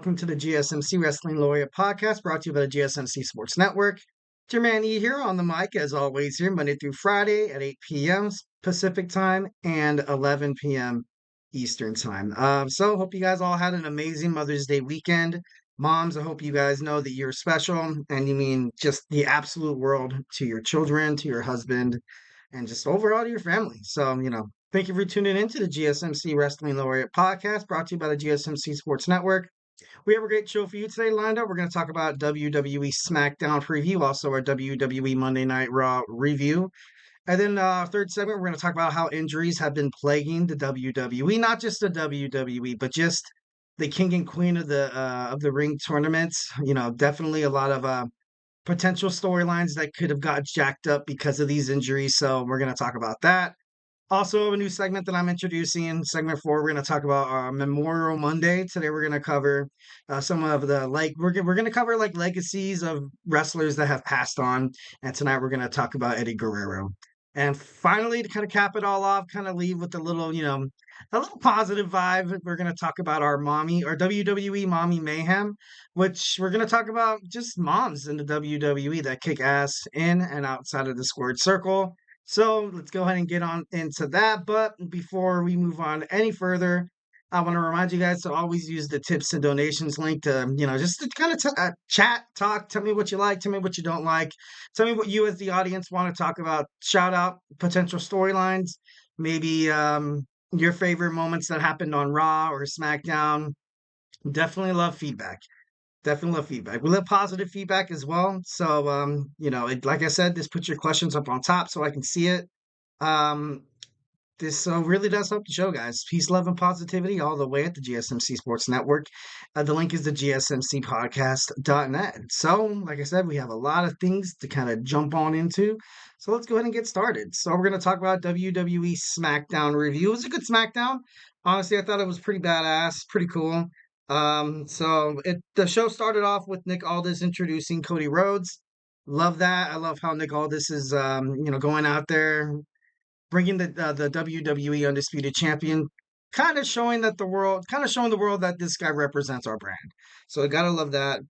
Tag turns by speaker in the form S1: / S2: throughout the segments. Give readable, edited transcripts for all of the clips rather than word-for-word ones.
S1: welcome to the GSMC Wrestling Laureate Podcast, brought to you by the GSMC Sports Network. It's your man E here on the mic, as always, here Monday through Friday at 8 p.m. Pacific Time and 11 p.m. Eastern Time. Hope you guys all had an amazing Mother's Day weekend. Moms, I hope you guys know that you're special and you mean just the absolute world to your children, to your husband, and just overall to your family. Thank you for tuning in to the GSMC Wrestling Laureate Podcast, brought to you by the GSMC Sports Network. We have a great show for you today lined up. We're going to talk about WWE Smackdown preview, also our WWE Monday Night Raw review. And then our third segment, we're going to talk about how injuries have been plaguing the WWE, not just the WWE, but just the king and queen of the ring tournaments. Definitely a lot of potential storylines that could have got jacked up because of these injuries. So we're going to talk about that. Also, a new segment that I'm introducing, segment 4, we're going to talk about Memorial Monday. Today, we're going to cover some of the we're going to cover legacies of wrestlers that have passed on, and tonight we're going to talk about Eddie Guerrero. And finally, to kind of cap it all off, kind of leave with a little positive vibe. We're going to talk about our WWE Mommy Mayhem, which we're going to talk about just moms in the WWE that kick ass in and outside of the squared circle. So let's go ahead and get on into that. But before we move on any further, I want to remind you guys to always use the tips and donations link to, just to kind of chat, talk, tell me what you like, tell me what you don't like, tell me what you as the audience want to talk about, shout out potential storylines, maybe your favorite moments that happened on Raw or SmackDown. Definitely love feedback. Definitely love feedback. We love positive feedback as well. So, like I said, just put your questions up on top so I can see it. This really does help the show, guys. Peace, love, and positivity all the way at the GSMC Sports Network. The link is the gsmcpodcast.net. So, like I said, we have a lot of things to kind of jump on into. So let's go ahead and get started. So we're going to talk about WWE Smackdown review. It was a good Smackdown. Honestly, I thought it was pretty badass, pretty cool. The show started off with Nick Aldis introducing Cody Rhodes. Love that. I love how Nick Aldis is, going out there, bringing the WWE Undisputed Champion, kind of showing the world that this guy represents our brand. So I gotta love that.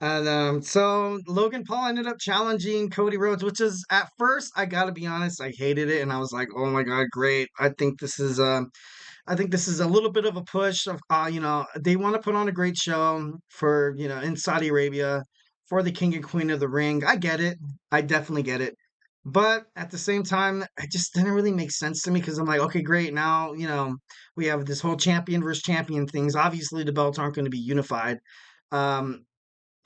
S1: And so Logan Paul ended up challenging Cody Rhodes, which is at first, I gotta be honest, I hated it, and I was like, oh my god, great. I think this is a little bit of a push of, they want to put on a great show for, in Saudi Arabia for the king and queen of the ring. I get it. I definitely get it. But at the same time, it just didn't really make sense to me because I'm like, okay, great. Now, we have this whole champion versus champion things. Obviously, the belts aren't going to be unified. Um,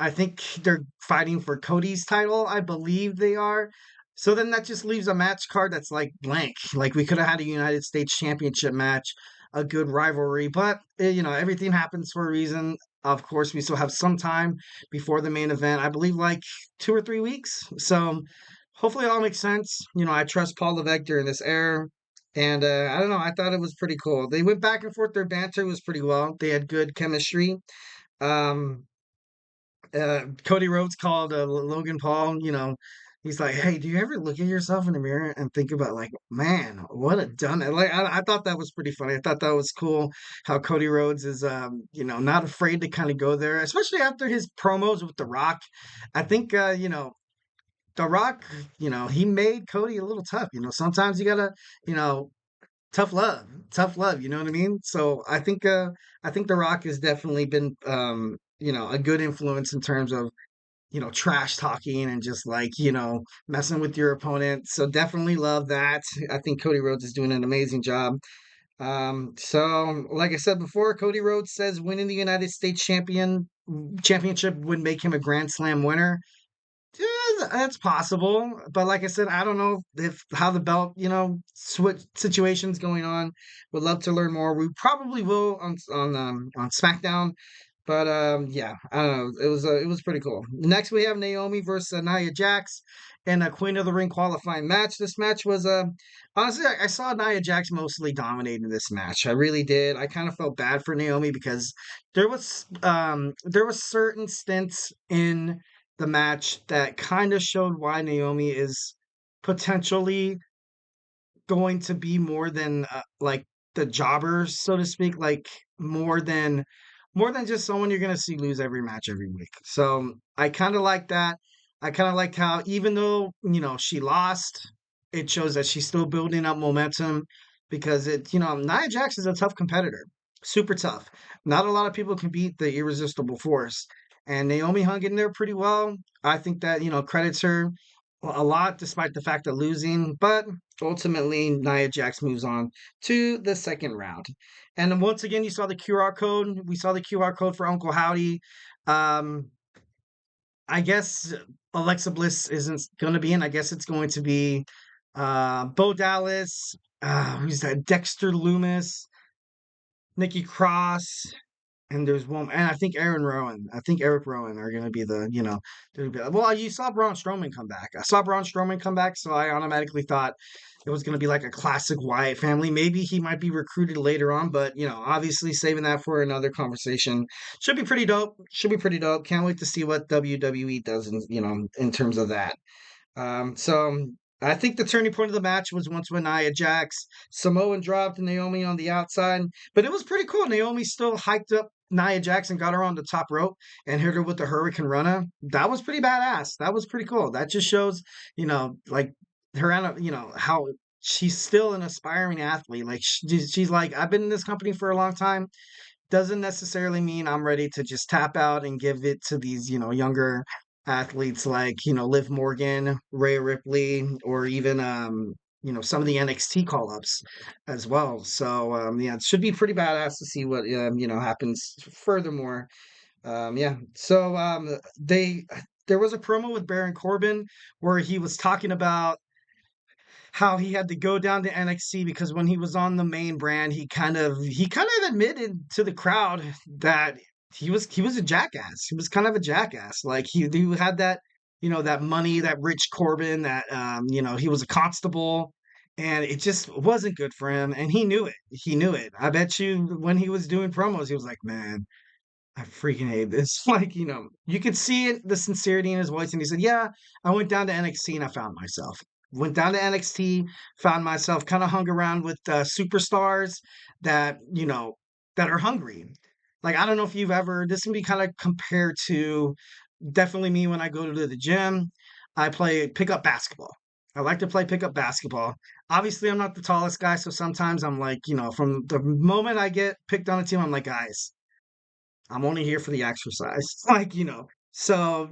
S1: I think they're fighting for Cody's title. I believe they are. So then that just leaves a match card that's like blank. Like we could have had a United States Championship match, a good rivalry, but everything happens for a reason. Of course, we still have some time before the main event. I believe like 2 or 3 weeks. So hopefully it all makes sense. I trust Paul Levesque during this era. And I don't know. I thought it was pretty cool. They went back and forth. Their banter was pretty well. They had good chemistry. Um, Cody Rhodes called Logan Paul, he's like, hey, do you ever look at yourself in the mirror and think about like, man, what a dumb, like, I thought that was pretty funny. I thought that was cool how Cody Rhodes is, not afraid to kind of go there, especially after his promos with The Rock. I think, The Rock, he made Cody a little tough. Sometimes you gotta, you know, tough love. You know what I mean? So I think The Rock has definitely been, a good influence in terms of trash talking and just like messing with your opponent. So definitely love that. I think Cody Rhodes is doing an amazing job. So like I said before, Cody Rhodes says winning the United States championship would make him a Grand Slam winner. Yeah, that's possible, but like I said, I don't know if how the belt, switch situations going on. Would love to learn more. We probably will on SmackDown, but yeah, I don't know. It was pretty cool. Next, we have Naomi versus Nia Jax in a Queen of the Ring qualifying match. This match was honestly, I saw Nia Jax mostly dominating this match. I really did. I kind of felt bad for Naomi because there was certain stints in the match that kind of showed why Naomi is potentially going to be more than like the jobbers, so to speak, like more than more than just someone you're gonna see lose every match every week. So I kind of like that. I kind of like how even though she lost, it shows that she's still building up momentum because Nia Jax is a tough competitor, super tough. Not a lot of people can beat the irresistible force, and Naomi hung in there pretty well. I think that credits her a lot despite the fact of losing, but ultimately Nia Jax moves on to the second round. And then once again, you saw the QR code. We saw the QR code for Uncle Howdy. Um, I guess Alexa Bliss isn't going to be in. I guess it's going to be Bo Dallas. Who's that? Dexter Loomis, Nikki Cross, and there's one, and I think Aaron Rowan. I think Eric Rowan are going to be well, you saw Braun Strowman come back. I saw Braun Strowman come back, so I automatically thought it was going to be like a classic Wyatt family. Maybe he might be recruited later on, but obviously saving that for another conversation. Should be pretty dope. Should be pretty dope. Can't wait to see what WWE does in terms of that. So I think the turning point of the match was once when Nia Jax, Samoan dropped Naomi on the outside, but it was pretty cool. Naomi still hiked up Nia Jax and got her on the top rope and hit her with the Hurricane Runner. That was pretty badass. That was pretty cool. That just shows, like her, how she's still an aspiring athlete. Like she's like, I've been in this company for a long time. Doesn't necessarily mean I'm ready to just tap out and give it to these, younger athletes like, Liv Morgan, Rhea Ripley, or even, some of the NXT call ups as well. So, yeah, it should be pretty badass to see what, happens furthermore. Yeah. So, there was a promo with Baron Corbin where he was talking about how he had to go down to NXT because when he was on the main brand, he kind of admitted to the crowd that he was a jackass. He was kind of a jackass. Like he had that that money, that rich Corbin, that he was a constable, and it just wasn't good for him, and he knew it. He knew it. I bet you when he was doing promos, he was like, man. I freaking hate this. Like, you could see it, the sincerity in his voice. And he said, yeah, I went down to NXT and I found myself. Went down to NXT, found myself, kind of hung around with superstars that, that are hungry. Like, I don't know if this can be kind of compared to definitely me when I go to the gym. I play pickup basketball. I like to play pickup basketball. Obviously, I'm not the tallest guy. So sometimes I'm like, from the moment I get picked on a team, I'm like, guys, I'm only here for the exercise. Like, so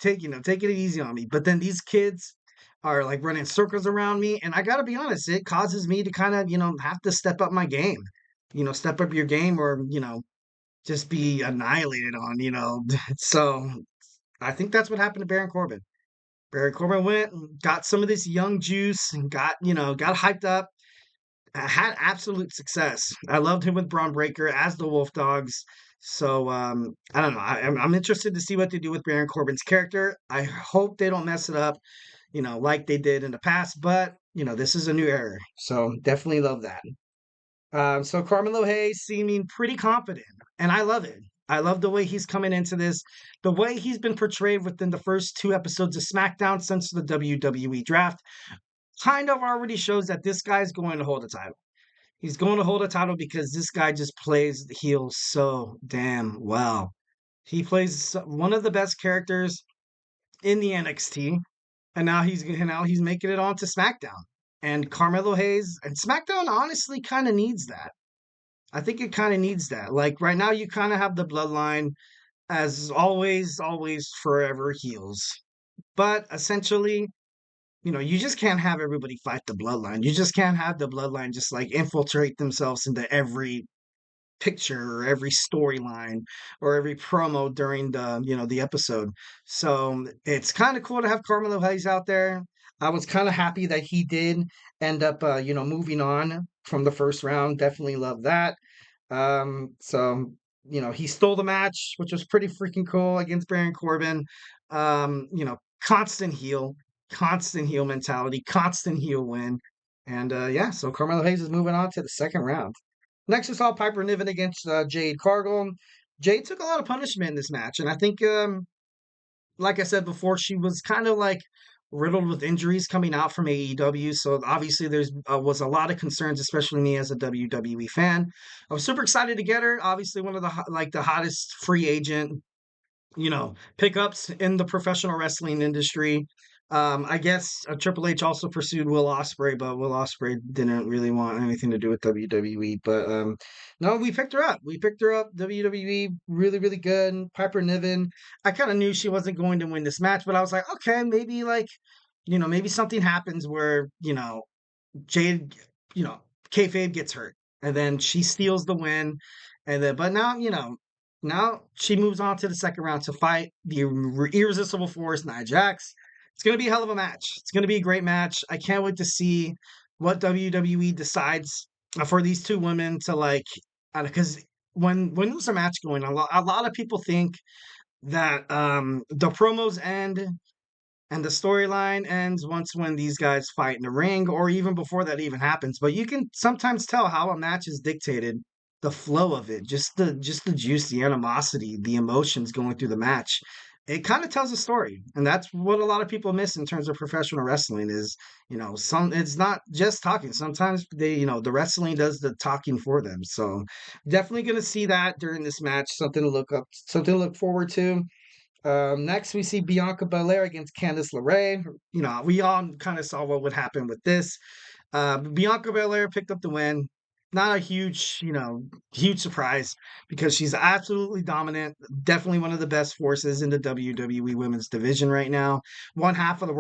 S1: take it easy on me. But then these kids are like running circles around me. And I got to be honest, it causes me to kind of, have to step up my game, step up your game or, just be annihilated on. So I think that's what happened to Baron Corbin. Baron Corbin went and got some of this young juice and got hyped up, had absolute success. I loved him with Braun Breaker as the Wolf Dogs. So I don't know. I'm interested to see what they do with Baron Corbin's character. I hope they don't mess it up, like they did in the past. But this is a new era, so definitely love that. So Carmelo Hayes seeming pretty confident, and I love it. I love the way he's coming into this, the way he's been portrayed within the first two episodes of SmackDown since the WWE draft. Kind of already shows that this guy's going to hold a title. He's going to hold a title because this guy just plays the heel so damn well. He plays one of the best characters in the NXT, and now he's making it onto SmackDown. And Carmelo Hayes and SmackDown honestly kind of needs that. I think it kind of needs that. Like right now, you kind of have the bloodline as always, always, forever heels. But essentially, you just can't have everybody fight the bloodline. You just can't have the bloodline just like infiltrate themselves into every picture or every storyline or every promo during the episode. So it's kind of cool to have Carmelo Hayes out there. I was kind of happy that he did end up moving on from the first round. Definitely love that. So he stole the match, which was pretty freaking cool against Baron Corbin. Constant heel mentality, constant heel win. And yeah, so Carmelo Hayes is moving on to the second round. Next, we saw Piper Niven against Jade Cargill. Jade took a lot of punishment in this match, and I think, like I said before, she was kind of like riddled with injuries coming out from AEW. So obviously there's was a lot of concerns, especially me as a WWE fan. I was super excited to get her. Obviously one of the hottest free agent pickups in the professional wrestling industry. I guess Triple H also pursued Will Ospreay, but Will Ospreay didn't really want anything to do with WWE. But no, we picked her up. We picked her up. WWE really, really good. Piper Niven. I kind of knew she wasn't going to win this match, but I was like, okay, maybe maybe something happens where Jade, you know, kayfabe gets hurt, and then she steals the win, and then but now she moves on to the second round to fight the irresistible force Nia Jax. It's gonna be a hell of a match. It's gonna be a great match. I can't wait to see what WWE decides for these two women to because when there's a match going, a lot of people think that the promos end and the storyline ends once when these guys fight in the ring, or even before that even happens. But you can sometimes tell how a match is dictated, the flow of it, just the juice, the animosity, the emotions going through the match. It kind of tells a story, and that's what a lot of people miss in terms of professional wrestling. Is some it's not just talking. Sometimes the wrestling does the talking for them. So definitely going to see that during this match. Something to look up, something to look forward to. Next, we see Bianca Belair against Candice LeRae. We all kind of saw what would happen with this. Bianca Belair picked up the win. Not a huge surprise because she's absolutely dominant. Definitely one of the best forces in the WWE Women's Division right now. One half of the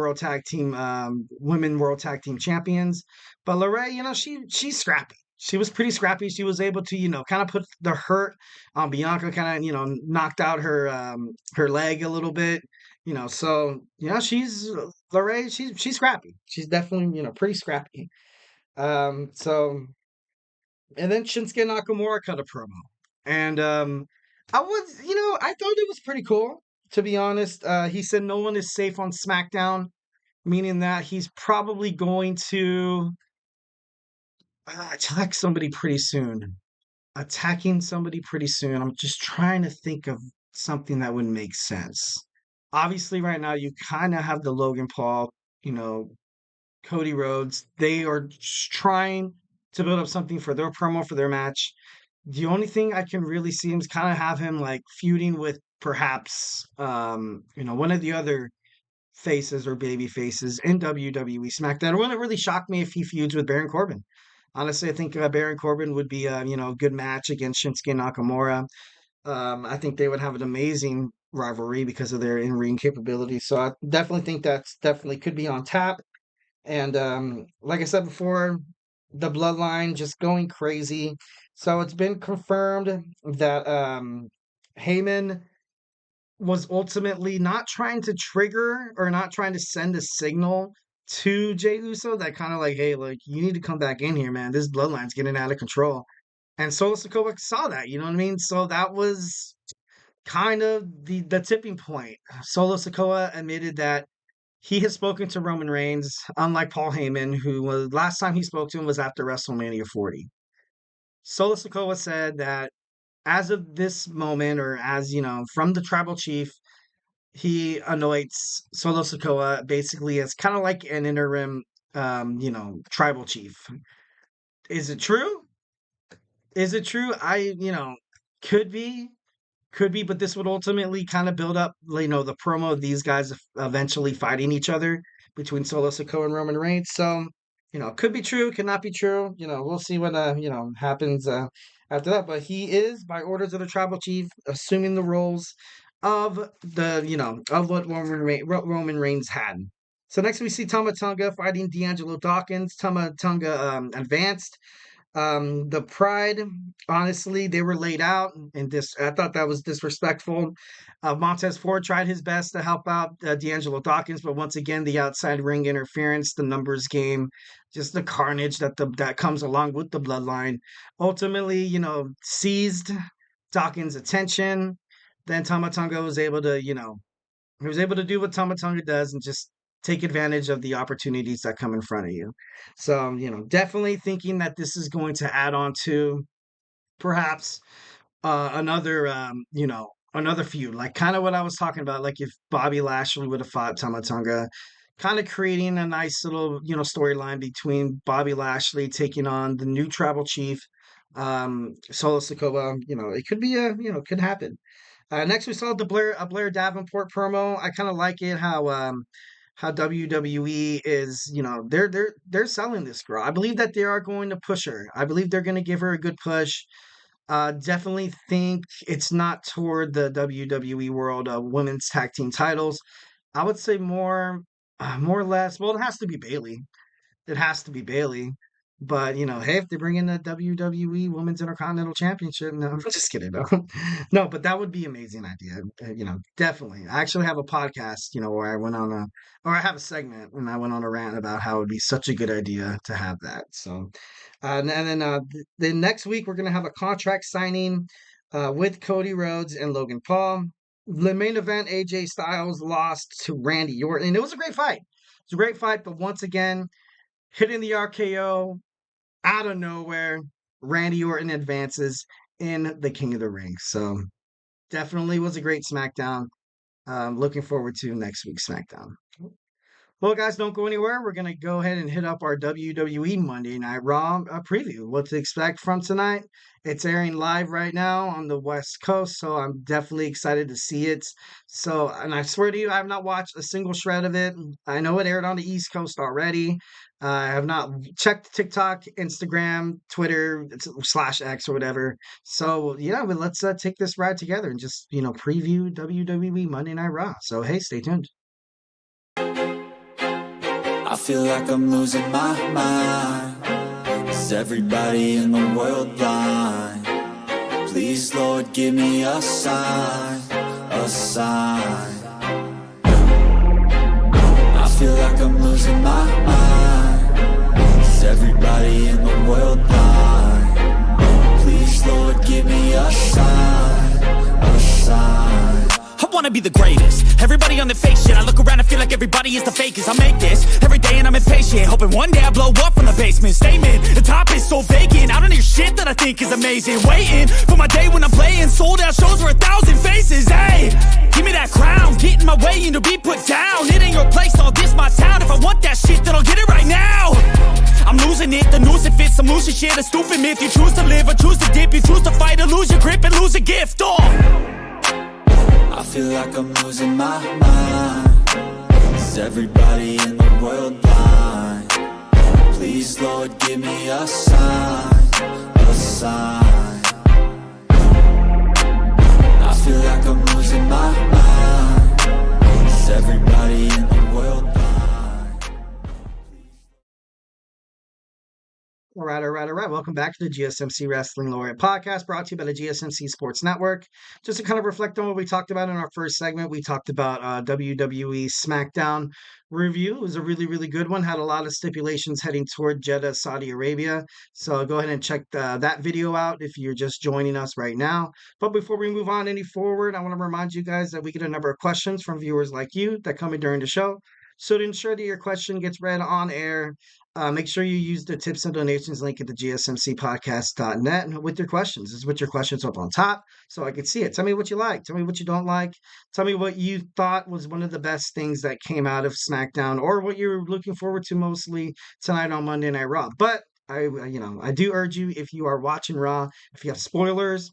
S1: Women World Tag Team Champions. But LeRae, she's scrappy. She was pretty scrappy. She was able to, kind of put the hurt on Bianca, kind of, knocked out her leg a little bit. So she's LeRae. She's scrappy. She's definitely pretty scrappy. So and then Shinsuke Nakamura cut a promo. And I thought it was pretty cool, to be honest. He said no one is safe on SmackDown, meaning that he's probably going to attack somebody pretty soon. Attacking somebody pretty soon. I'm just trying to think of something that would make sense. Obviously, right now, you kind of have the Logan Paul, you know, Cody Rhodes. They are trying to build up something for their promo for their match. The only thing I can really see him is kind of have him like feuding with perhaps one of the other faces or baby faces in WWE Smackdown. It wouldn't really shock me if he feuds with Baron Corbin. Honestly, I think Baron Corbin would be a good match against Shinsuke Nakamura. I think they would have an amazing rivalry because of their in-ring capabilities. So I definitely think that's definitely could be on tap. And like I said before, the bloodline just going crazy. So it's been confirmed that Heyman was ultimately not trying to trigger or not trying to send a signal to Jey Uso that kind of like, hey, like you need to come back in here, man. This bloodline's getting out of control. And Solo Sikoa saw that, you know what I mean? So that was kind of the tipping point. Solo Sikoa admitted that he has spoken to Roman Reigns, unlike Paul Heyman, who was last time he spoke to him was after WrestleMania 40. Solo Sikoa said that as of this moment, or as from the tribal chief, he anoints Solo Sikoa basically as kind of like an interim, tribal chief. Is it true? Is it true? Could be, but this would ultimately kind of build up, the promo of these guys eventually fighting each other between Solo Sikoa and Roman Reigns. So, could be true, could not be true. We'll see what happens after that. But he is, by orders of the tribal chief, assuming the roles of of what Roman Reigns had. So next we see Tama Tonga fighting D'Angelo Dawkins. Tama Tonga advanced. The Pride, honestly, they were laid out, and I thought that was disrespectful. Montez Ford tried his best to help out D'Angelo Dawkins, but once again, the outside ring interference, the numbers game, just the carnage that comes along with the bloodline, ultimately, seized Dawkins' attention. Then Tama Tonga was able to, he was able to do what Tama Tonga does and just take advantage of the opportunities that come in front of you. So, definitely thinking that this is going to add on to perhaps another feud, like kind of what I was talking about. Like if Bobby Lashley would have fought Tama Tonga, kind of creating a nice little, storyline between Bobby Lashley taking on the new tribal chief, Solo Sikoa. It could be could happen. Next, we saw the Blair Davenport promo. I kind of like it how WWE is, they're selling this girl. I believe that they are going to push her. I believe they're going to give her a good push. Definitely think it's not toward the WWE World Women's Tag Team titles. I would say more or less. Well, it has to be Bailey. It has to be Bailey. But hey, if they bring in the WWE Women's Intercontinental Championship, no, I'm just kidding. No, no, but that would be an amazing idea. Definitely. I actually have a podcast, where I went on or I have a segment, and I went on a rant about how it would be such a good idea to have that. So, and then the next week we're gonna have a contract signing, with Cody Rhodes and Logan Paul. The main event, AJ Styles lost to Randy Orton, and it was a great fight. It was a great fight, but once again, hitting the RKO out of nowhere, Randy Orton advances in the King of the Ring. So definitely was a great SmackDown. Looking forward to next week's SmackDown. Well, guys, don't go anywhere. We're going to go ahead and hit up our WWE Monday Night Raw preview. What to expect from tonight. It's airing live right now on the West Coast, so I'm definitely excited to see it. So, and I swear to you, I have not watched a single shred of it. I know it aired on the East Coast already. I have not checked TikTok, Instagram, Twitter, /X or whatever. So, yeah, but let's take this ride together and just, preview WWE Monday Night Raw. So, hey, stay tuned.
S2: I feel like I'm losing my mind. Is everybody in the world blind? Please, Lord, give me a sign, a sign. I feel like I'm losing my mind. Is everybody in the world blind? Please, Lord, give me a sign, a sign.
S3: I wanna be the greatest. Everybody on the fake shit. I look around and feel like everybody is the fakest. I make this every day and I'm impatient, hoping one day I blow up from the basement. Statement, the top is so vacant. I don't hear shit that I think is amazing. Waiting for my day when I'm playing sold out shows for 1,000 faces. Hey, give me that crown, get in my way and to be put down. It ain't your place, all this my town. If I want that shit, then I'll get it right now. I'm losing it, the noose it fits. I'm losing shit, a stupid myth. You choose to live or choose to dip. You choose to fight or lose your grip and lose a gift.
S2: I feel like I'm losing my mind. Is everybody in the world blind? Please, Lord, give me a sign, a sign. I feel like I'm losing my mind. Is everybody in the world blind?
S1: All right. Welcome back to the GSMC Wrestling Laureate Podcast, brought to you by the GSMC Sports Network. Just to kind of reflect on what we talked about in our first segment, we talked about WWE Smackdown review. It was a really, really good one. Had a lot of stipulations heading toward Jeddah, Saudi Arabia. So go ahead and check that video out if you're just joining us right now. But before we move on any forward, I want to remind you guys that we get a number of questions from viewers like you that come in during the show. So to ensure that your question gets read on air, make sure you use the tips and donations link at the gsmcpodcast.net with your questions. Just put your questions up on top so I can see it. Tell me what you like. Tell me what you don't like. Tell me what you thought was one of the best things that came out of SmackDown, or what you're looking forward to mostly tonight on Monday Night Raw. But I do urge you, if you are watching Raw, if you have spoilers,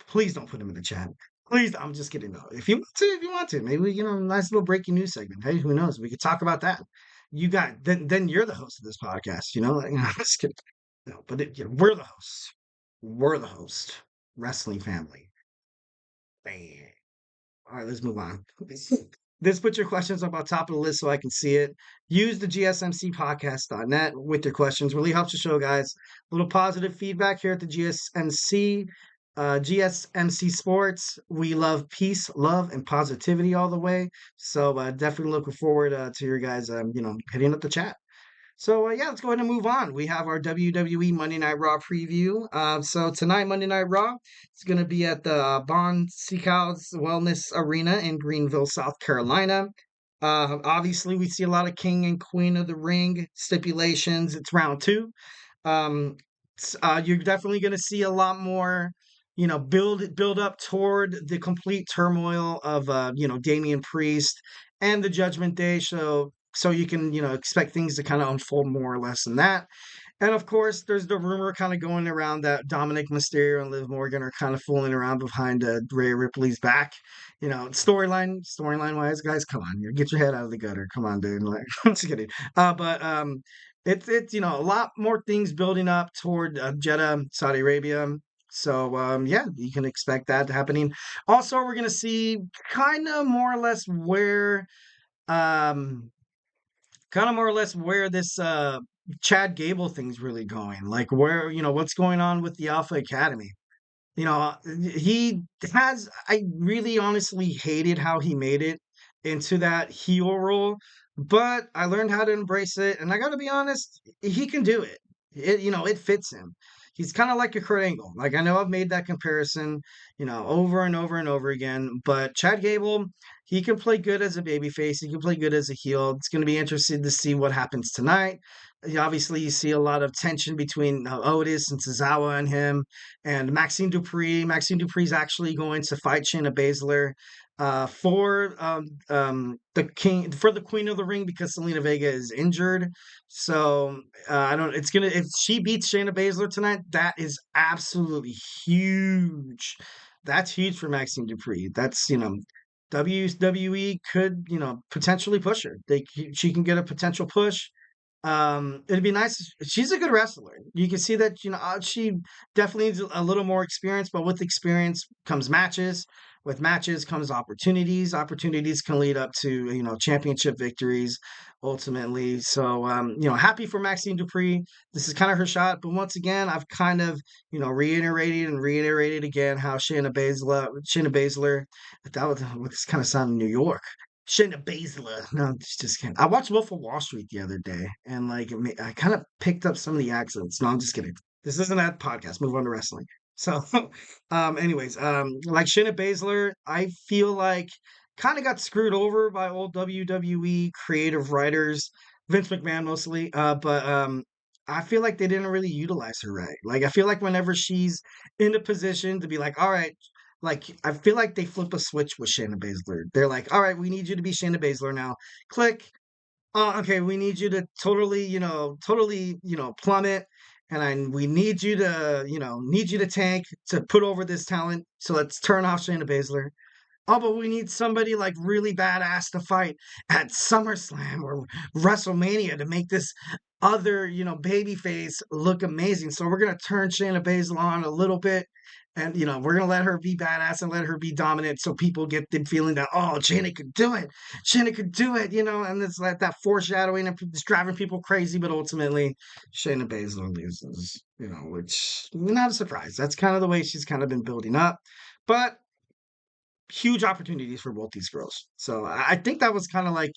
S1: please don't put them in the chat. Please, I'm just kidding though. If you want to, maybe a nice little breaking news segment. Hey, who knows? We could talk about that. You got then you're the host of this podcast. Just kidding. No, but we're the hosts. We're the host. Wrestling family. Bang. All right, let's move on. This put your questions up on top of the list so I can see it. Use the gsmcpodcast.net with your questions. Really helps the show, guys. A little positive feedback here at the GSMC Sports. We love peace, love, and positivity all the way. So definitely looking forward to your guys, hitting up the chat. So let's go ahead and move on. We have our WWE Monday Night Raw preview. So tonight, Monday Night Raw, it's going to be at the Bon Seacows Wellness Arena in Greenville, South Carolina. Obviously, we see a lot of King and Queen of the Ring stipulations. It's round 2. You're definitely going to see a lot more, build up toward the complete turmoil of, Damian Priest and the Judgment Day. So So you can, expect things to kind of unfold more or less in that. And of course, there's the rumor kind of going around that Dominic Mysterio and Liv Morgan are kind of fooling around behind Rhea Ripley's back. Storyline wise, guys, come on, get your head out of the gutter. Come on, dude. Like, I'm just kidding. But it's a lot more things building up toward Jeddah, Saudi Arabia. So yeah, you can expect that happening. Also, we're gonna see kind of more or less where um this Chad Gable thing's really going. Like where, what's going on with the Alpha Academy. He I really honestly hated how he made it into that heel role, but I learned how to embrace it. And I got to be honest, he can do it. It fits him. He's kind of like a Kurt Angle. Like, I know I've made that comparison, over and over and over again, but Chad Gable, he can play good as a babyface. He can play good as a heel. It's going to be interesting to see what happens tonight. Obviously, you see a lot of tension between Otis and Tozawa and him, and Maxine Dupree. Maxine Dupree is actually going to fight Shayna Baszler for the Queen of the Ring because Selena Vega is injured. So I don't. It's gonna if she beats Shayna Baszler tonight, that is absolutely huge. That's huge for Maxine Dupree. That's WWE could potentially push her. She can get a potential push. It'd be nice. She's a good wrestler. You can see that, she definitely needs a little more experience, but with experience comes matches. With matches comes opportunities. Opportunities can lead up to, championship victories ultimately. So, happy for Maxine Dupree. This is kind of her shot. But once again, I've kind of, reiterated again how Shayna Baszler, that was kind of sound New York. Shayna Baszler. No, just kidding. I watched Wolf of Wall Street the other day, and like I kind of picked up some of the accents. No, I'm just kidding. This isn't that podcast. Move on to wrestling. So, anyways, like Shayna Baszler, I feel like kind of got screwed over by old WWE creative writers, Vince McMahon mostly. But I feel like they didn't really utilize her right. Like I feel like whenever she's in a position to be like, all right, like I feel like they flip a switch with Shayna Baszler. They're like, all right, we need you to be Shayna Baszler now. Click. Oh, okay, we need you to totally, plummet. And we need you to, tank to put over this talent. So let's turn off Shayna Baszler. Oh, but we need somebody like really badass to fight at SummerSlam or WrestleMania to make this other, babyface look amazing. So we're gonna turn Shayna Baszler on a little bit, and we're gonna let her be badass and let her be dominant, so people get the feeling that Shayna could do it, and it's like that foreshadowing and it's driving people crazy. But ultimately, Shayna Baszler loses, which not a surprise. That's kind of the way she's kind of been building up, but huge opportunities for both these girls. So I think that was kind of like,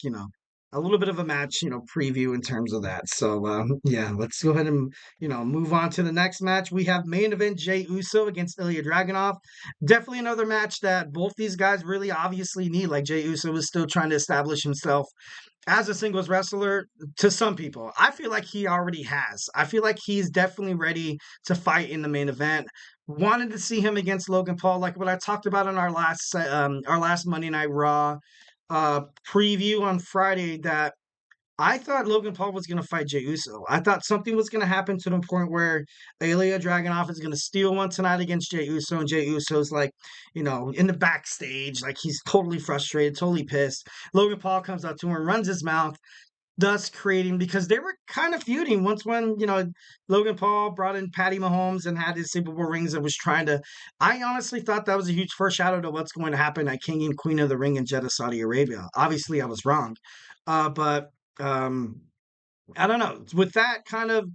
S1: a little bit of a match, preview in terms of that. So yeah, let's go ahead and, move on to the next match. We have main event Jey Uso against Ilya Dragunov. Definitely another match that both these guys really obviously need. Like Jey Uso is still trying to establish himself as a singles wrestler to some people. I feel like he already has. I feel like he's definitely ready to fight in the main event. Wanted to see him against Logan Paul, like what I talked about in our last Monday Night Raw preview on Friday, that I thought Logan Paul was going to fight Jey Uso. I thought something was going to happen to the point where Ilya Dragunov is going to steal one tonight against Jey Uso, and Jey Uso's like, in the backstage, like he's totally frustrated, totally pissed. Logan Paul comes up to him and runs his mouth, thus creating, because they were kind of feuding once when, Logan Paul brought in Patty Mahomes and had his Super Bowl rings and was trying to, I honestly thought that was a huge foreshadow to what's going to happen at King and Queen of the Ring in Jeddah, Saudi Arabia. Obviously, I was wrong. But I don't know. With that kind of,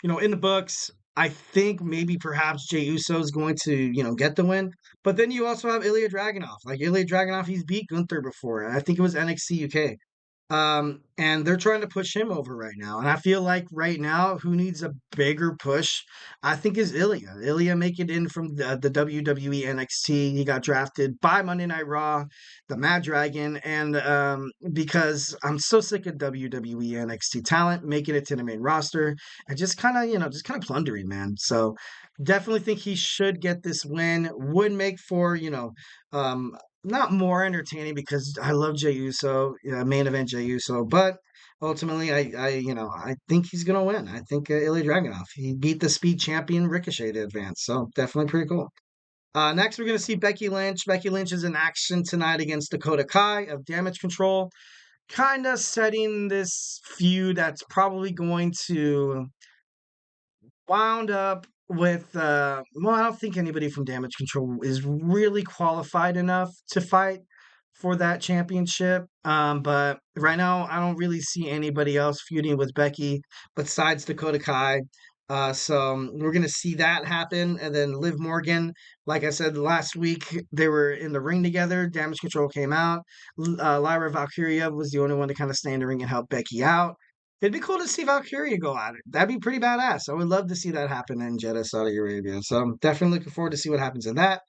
S1: in the books, I think maybe perhaps Jey Uso is going to, get the win. But then you also have Ilya Dragunov. Like Ilya Dragunov, he's beat Gunther before. I think it was NXT UK. And they're trying to push him over right now. And I feel like right now, who needs a bigger push, I think, is Ilya. Ilya making it in from the WWE NXT. He got drafted by Monday Night Raw, the Mad Dragon. And because I'm so sick of WWE NXT talent making it to the main roster and just kind of plundering, man. So definitely think he should get this win. Would make for, not more entertaining because I love Jey Uso, main event Jey Uso, but ultimately, I think he's gonna win. I think Ilya Dragunov. He beat the Speed Champion Ricochet to advance, so definitely pretty cool. Next, we're gonna see Becky Lynch. Becky Lynch is in action tonight against Dakota Kai of Damage Control, kind of setting this feud that's probably going to wound up with well, I don't think anybody from Damage Control is really qualified enough to fight for that championship. But right now I don't really see anybody else feuding with Becky besides Dakota Kai. So we're gonna see that happen, and then Liv Morgan, like I said last week, they were in the ring together. Damage Control came out. Lyra Valkyria was the only one to kind of stay in the ring and help Becky out. It'd be cool to see Valkyria go at it. That'd be pretty badass. I would love to see that happen in Jeddah, Saudi Arabia. So I'm definitely looking forward to see what happens in that.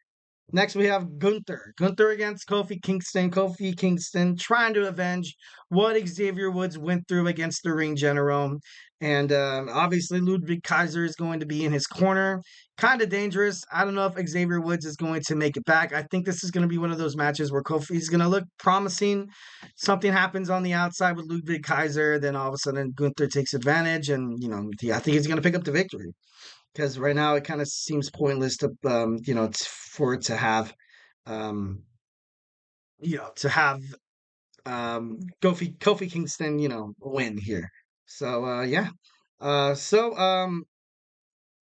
S1: Next, we have Gunther. Gunther against Kofi Kingston. Kofi Kingston trying to avenge what Xavier Woods went through against the Ring General. And obviously, Ludwig Kaiser is going to be in his corner. Kind of dangerous. I don't know if Xavier Woods is going to make it back. I think this is going to be one of those matches where Kofi's going to look promising. Something happens on the outside with Ludwig Kaiser. Then all of a sudden, Gunther takes advantage. And, I think he's going to pick up the victory. Because right now it kind of seems pointless to, for it to have, Kofi Kingston, win here. So yeah.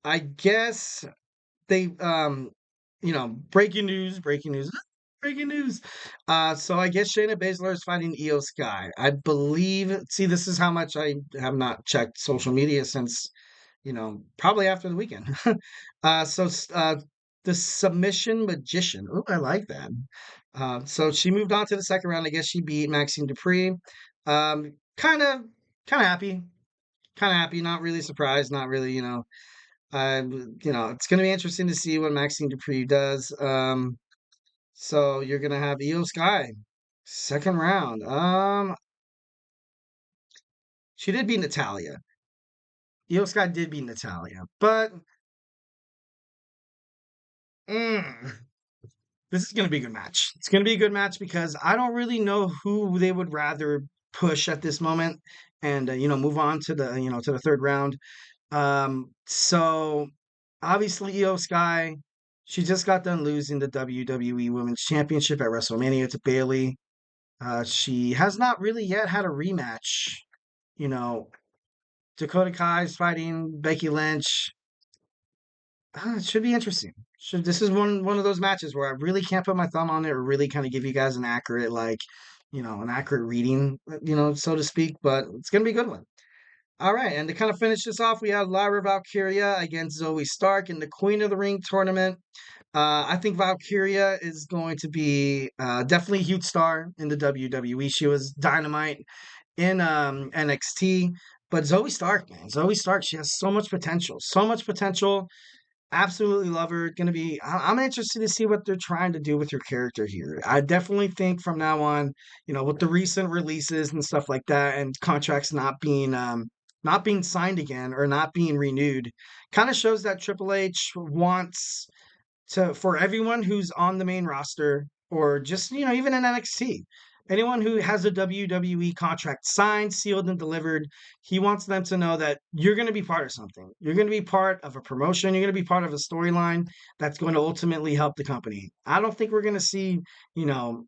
S1: I guess they, breaking news. So I guess Shayna Baszler is fighting Io Sky. I believe. See, this is how much I have not checked social media since. Probably after the weekend. The Submission Magician. Oh, I like that. So she moved on to the second round. I guess she beat Maxine Dupree. Kind of happy. Not really surprised. Not really, it's going to be interesting to see what Maxine Dupree does. So you're going to have Io Sky. Second round. She did beat Natalya. Io Sky did beat Natalya, but this is going to be a good match. It's going to be a good match because I don't really know who they would rather push at this moment and, move on to the, to the third round. So obviously Io Sky, she just got done losing the WWE Women's Championship at WrestleMania to Bayley. She has not really yet had a rematch, Dakota Kai's fighting Becky Lynch. It should be interesting. This is one of those matches where I really can't put my thumb on it or really kind of give you guys an accurate, an accurate reading, so to speak. But it's going to be a good one. All right, and to kind of finish this off, we have Lyra Valkyria against Zoe Stark in the Queen of the Ring tournament. I think Valkyria is going to be definitely a huge star in the WWE. She was dynamite in NXT. But Zoe Stark, man. Zoe Stark, she has so much potential. Absolutely love her. I'm interested to see what they're trying to do with her character here. I definitely think from now on, with the recent releases and stuff like that and contracts not being signed again or not being renewed, kind of shows that Triple H wants for everyone who's on the main roster or just, even in NXT, anyone who has a WWE contract signed, sealed, and delivered, he wants them to know that you're going to be part of something. You're going to be part of a promotion. You're going to be part of a storyline that's going to ultimately help the company. I don't think we're going to see, oh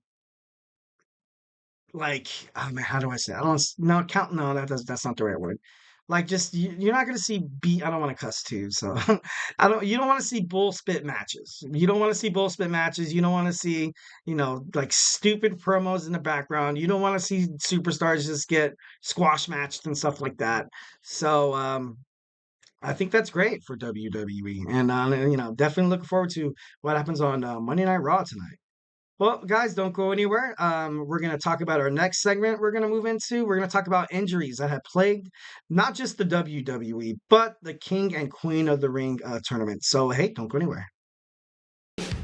S1: man, how do I say it? That's not the right word. You're not going to see I don't want to cuss too, so you don't want to see bull spit matches. You don't want to see stupid promos in the background. You don't want to see superstars just get squash matched and stuff like that. So I think that's great for WWE, and definitely looking forward to what happens on Monday Night Raw tonight. Well, guys, don't go anywhere. We're going to talk about our next segment we're going to move into. We're going to talk about injuries that have plagued not just the WWE, but the King and Queen of the Ring tournament. So, hey, don't go anywhere.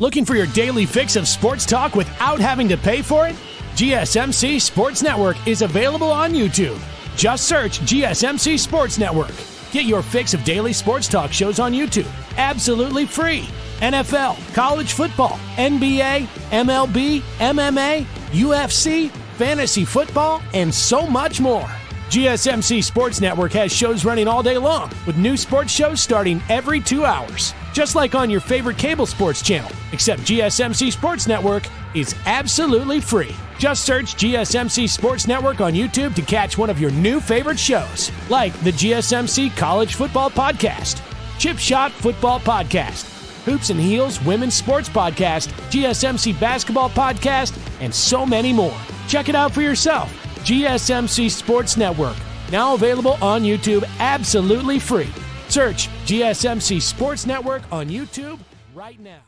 S4: Looking for your daily fix of sports talk without having to pay for it? GSMC Sports Network is available on YouTube. Just search GSMC Sports Network. Get your fix of daily sports talk shows on YouTube, absolutely free. NFL, college football, NBA, MLB, MMA, UFC, fantasy football, and so much more. GSMC Sports Network has shows running all day long, with new sports shows starting every 2 hours. Just like on your favorite cable sports channel, except GSMC Sports Network is absolutely free. Just search GSMC Sports Network on YouTube to catch one of your new favorite shows, like the GSMC College Football Podcast, Chip Shot Football Podcast, Hoops and Heels Women's Sports Podcast, GSMC Basketball Podcast, and so many more. Check it out for yourself. GSMC Sports Network, now available on YouTube absolutely free. Search GSMC Sports Network on YouTube right now.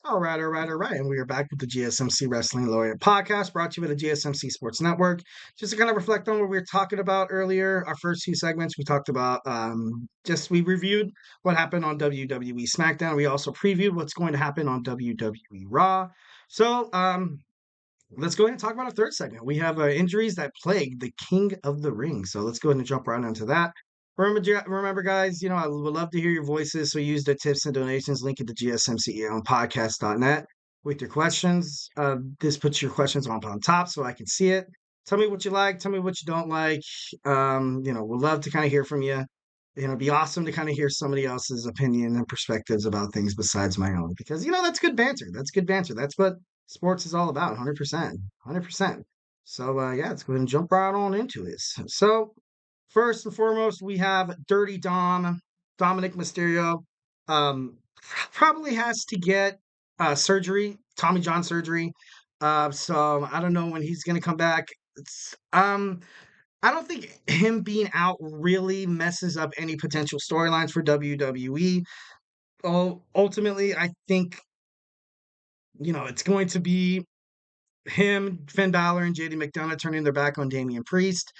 S1: All right. And we are back with the GSMC Wrestling Laureate Podcast, brought to you by the GSMC Sports Network. Just to kind of reflect on what we were talking about earlier, our first two segments, we talked about, we reviewed what happened on WWE Smackdown. We also previewed what's going to happen on WWE Raw. So, let's go ahead and talk about our third segment. We have injuries that plague the King of the Ring. So let's go ahead and jump right into that. Remember, guys, I would love to hear your voices. So use the tips and donations link at the GSMC on podcast.net with your questions. This puts your questions on top so I can see it. Tell me what you like. Tell me what you don't like. We'd love to kind of hear from you. It'd be awesome to kind of hear somebody else's opinion and perspectives about things besides my own, because, that's good banter. That's good banter. That's what sports is all about. 100%. So, let's go ahead and jump right on into this. So, first and foremost, we have Dirty Dom, Dominic Mysterio. Probably has to get surgery, Tommy John surgery. So I don't know when he's going to come back. I don't think him being out really messes up any potential storylines for WWE. Ultimately, I think, it's going to be him, Finn Balor, and Jade McDonough turning their back on Damian Priest.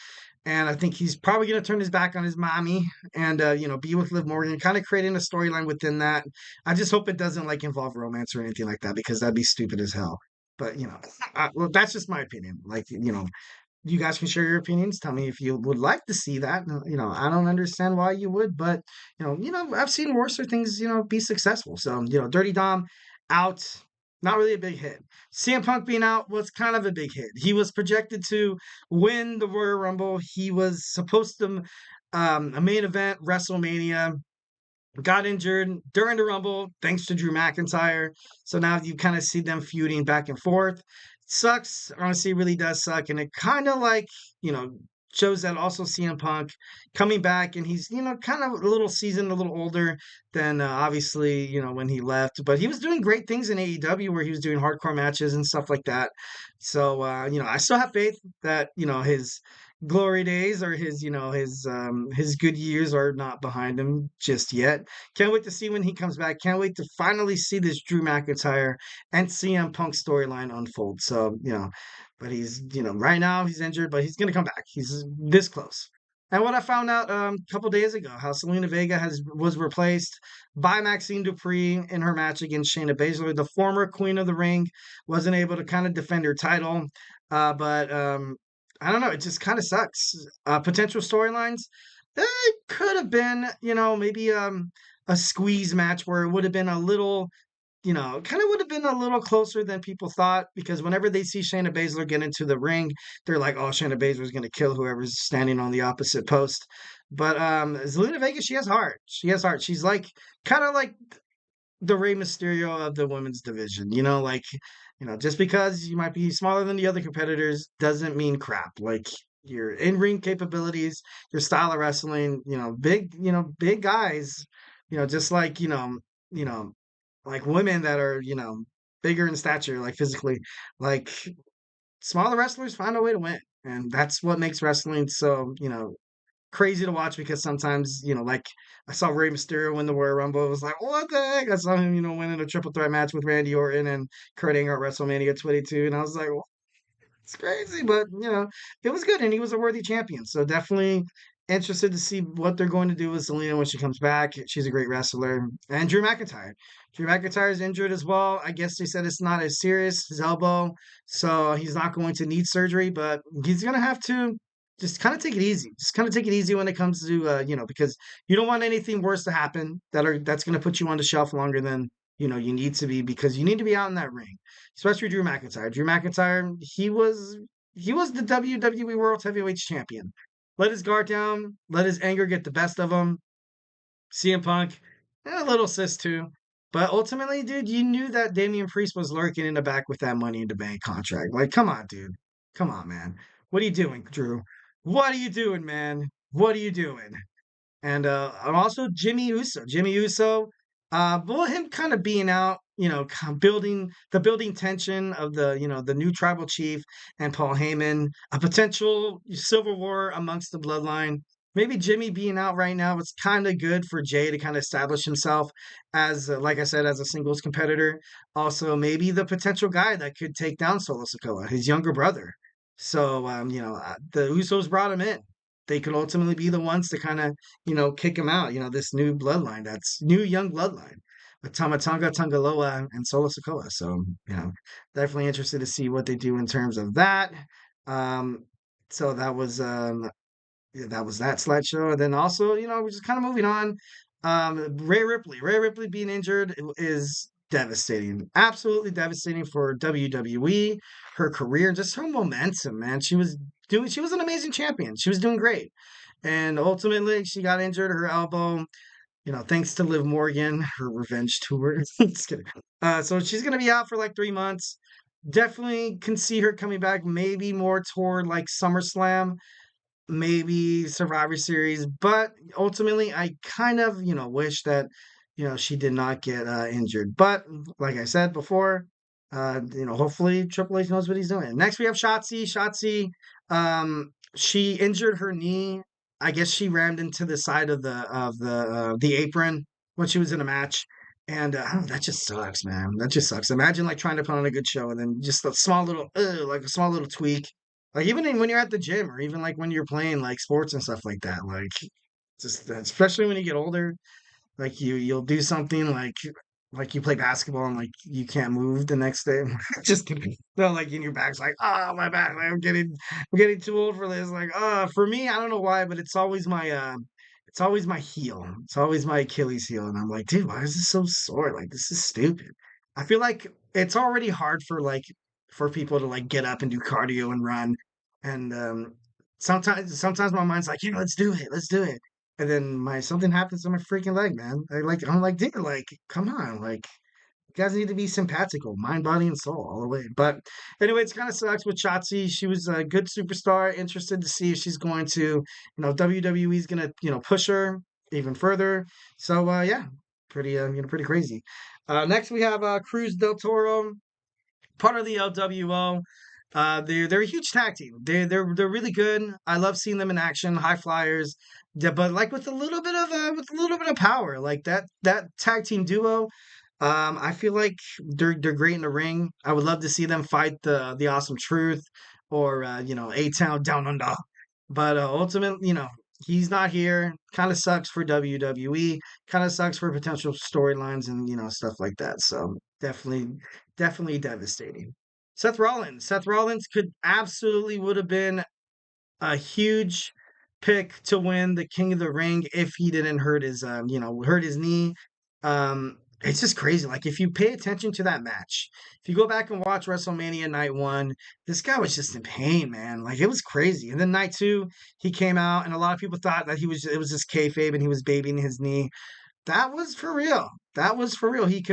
S1: And I think he's probably going to turn his back on his mommy and, be with Liv Morgan, kind of creating a storyline within that. I just hope it doesn't, involve romance or anything like that, because that'd be stupid as hell. But, that's just my opinion. You guys can share your opinions. Tell me if you would like to see that. I don't understand why you would, but, I've seen worse things, be successful. So, Dirty Dom out. Not really a big hit. CM Punk being out was kind of a big hit. He was projected to win the Royal Rumble. He was supposed to a main event, WrestleMania. Got injured during the Rumble thanks to Drew McIntyre. So now you kind of see them feuding back and forth. Sucks. Honestly, it really does suck. And it kind of shows that also CM Punk coming back, and he's, kind of a little seasoned, a little older than obviously, when he left. But he was doing great things in AEW where he was doing hardcore matches and stuff like that. So, I still have faith that, his glory days or his good years are not behind him just yet. Can't wait to see when he comes back. Can't wait to finally see this Drew McIntyre and CM Punk storyline unfold. So, but he's, right now he's injured, but he's going to come back. He's this close. And what I found out a couple days ago, how Zelina Vega was replaced by Maxine Dupree in her match against Shayna Baszler. The former Queen of the Ring wasn't able to kind of defend her title, but I don't know. It just kind of sucks. Potential storylines. It could have been, maybe a squeeze match where it would have been a little, kind of would have been a little closer than people thought, because whenever they see Shayna Baszler get into the ring, they're like, oh, Shayna Baszler is going to kill whoever's standing on the opposite post. But Zelina Vega, she has heart. She's kind of like the Rey Mysterio of the women's division, just because you might be smaller than the other competitors doesn't mean crap. Your in-ring capabilities, your style of wrestling, big guys, just like women that are, bigger in stature, physically, smaller wrestlers find a way to win. And that's what makes wrestling so, crazy to watch, because sometimes, I saw Rey Mysterio win the Royal Rumble. It was like, what the heck? I saw him, winning a triple threat match with Randy Orton and Kurt Angle at WrestleMania 22. And I was like, well, it's crazy, but, it was good. And he was a worthy champion. So definitely interested to see what they're going to do with Zelina when she comes back. She's a great wrestler. And Drew McIntyre. Drew McIntyre is injured as well. I guess they said it's not as serious, his elbow. So he's not going to need surgery, but he's going to have to just kind of take it easy. Just kind of take it easy when it comes to, because you don't want anything worse to happen that's going to put you on the shelf longer than You need to be, because you need to be out in that ring, especially Drew McIntyre. Drew McIntyre, he was the WWE World Heavyweight Champion. Let his guard down, let his anger get the best of him. CM Punk, a little sis too. But ultimately, dude, you knew that Damian Priest was lurking in the back with that Money in the Bank contract. Like, come on, dude. Come on, man. What are you doing, Drew? What are you doing, man? What are you doing? And also Jimmy Uso. Jimmy Uso, well, him kind of being out, building tension of the new tribal chief and Paul Heyman, a potential civil war amongst the bloodline. Maybe Jimmy being out right now was kind of good for Jay to kind of establish himself as, like I said, as a singles competitor. Also, maybe the potential guy that could take down Solo Sikoa, his younger brother. So, the Usos brought him in. They could ultimately be the ones to kind of, kick him out. This new bloodline, that's new young bloodline with Tamatanga, Tangaloa, and Solo Sikoa. So, definitely interested to see what they do in terms of that. So that was yeah, that was that slideshow. And then also, we're just kind of moving on. Rhea Ripley. Rhea Ripley being injured is devastating. Absolutely devastating for WWE, her career, just her momentum, man. She was an amazing champion. She was doing great. And ultimately she got injured, her elbow, thanks to Liv Morgan, her revenge tour. Just kidding. So she's gonna be out for like 3 months. Definitely can see her coming back, maybe more toward like SummerSlam, maybe Survivor Series, but ultimately I kind of, wish that, she did not get injured. But like I said before, hopefully Triple H knows what he's doing. Next we have Shotzi. Shotzi, she injured her knee. I guess she rammed into the side of the apron when she was in a match. And that just sucks, man. That just sucks. Imagine like trying to put on a good show and then just a small little, like a small little tweak. Like even when you're at the gym, or even like when you're playing like sports and stuff like that, like just especially when you get older, like you'll do something like you play basketball and like you can't move the next day. Just kidding. No, like in your back's like, oh my back, like I'm getting too old for this. Like, for me, I don't know why, but it's always my heel. It's always my Achilles heel. And I'm like, dude, why is this so sore? Like this is stupid. I feel like it's already hard for people to like get up and do cardio and run. And sometimes my mind's like, let's do it, let's do it. And then my something happens to my freaking leg, man. I'm like, dude, like, come on, like, you guys need to be simpatico, mind, body, and soul all the way. But anyway, it's kind of sucks with Shotzi. She was a good superstar. Interested to see if she's going to, WWE's gonna, push her even further. So yeah, pretty crazy. Next we have Cruz del Toro, part of the LWO. They're a huge tag team. They're really good. I love seeing them in action, high flyers. Yeah, but like with a little bit of power, like that tag team duo. I feel like they're great in the ring. I would love to see them fight the Awesome Truth, or A-Town Down Under. But ultimately, he's not here. Kind of sucks for WWE. Kind of sucks for potential storylines and stuff like that. So definitely devastating. Seth Rollins. Seth Rollins could absolutely would have been a huge pick to win the King of the Ring if he didn't hurt his knee. It's just crazy. Like if you pay attention to that match, if you go back and watch WrestleMania Night 1, this guy was just in pain, man. Like it was crazy. And then Night 2, he came out, and a lot of people thought that it was just kayfabe and he was babying his knee. That was for real. That was for real. He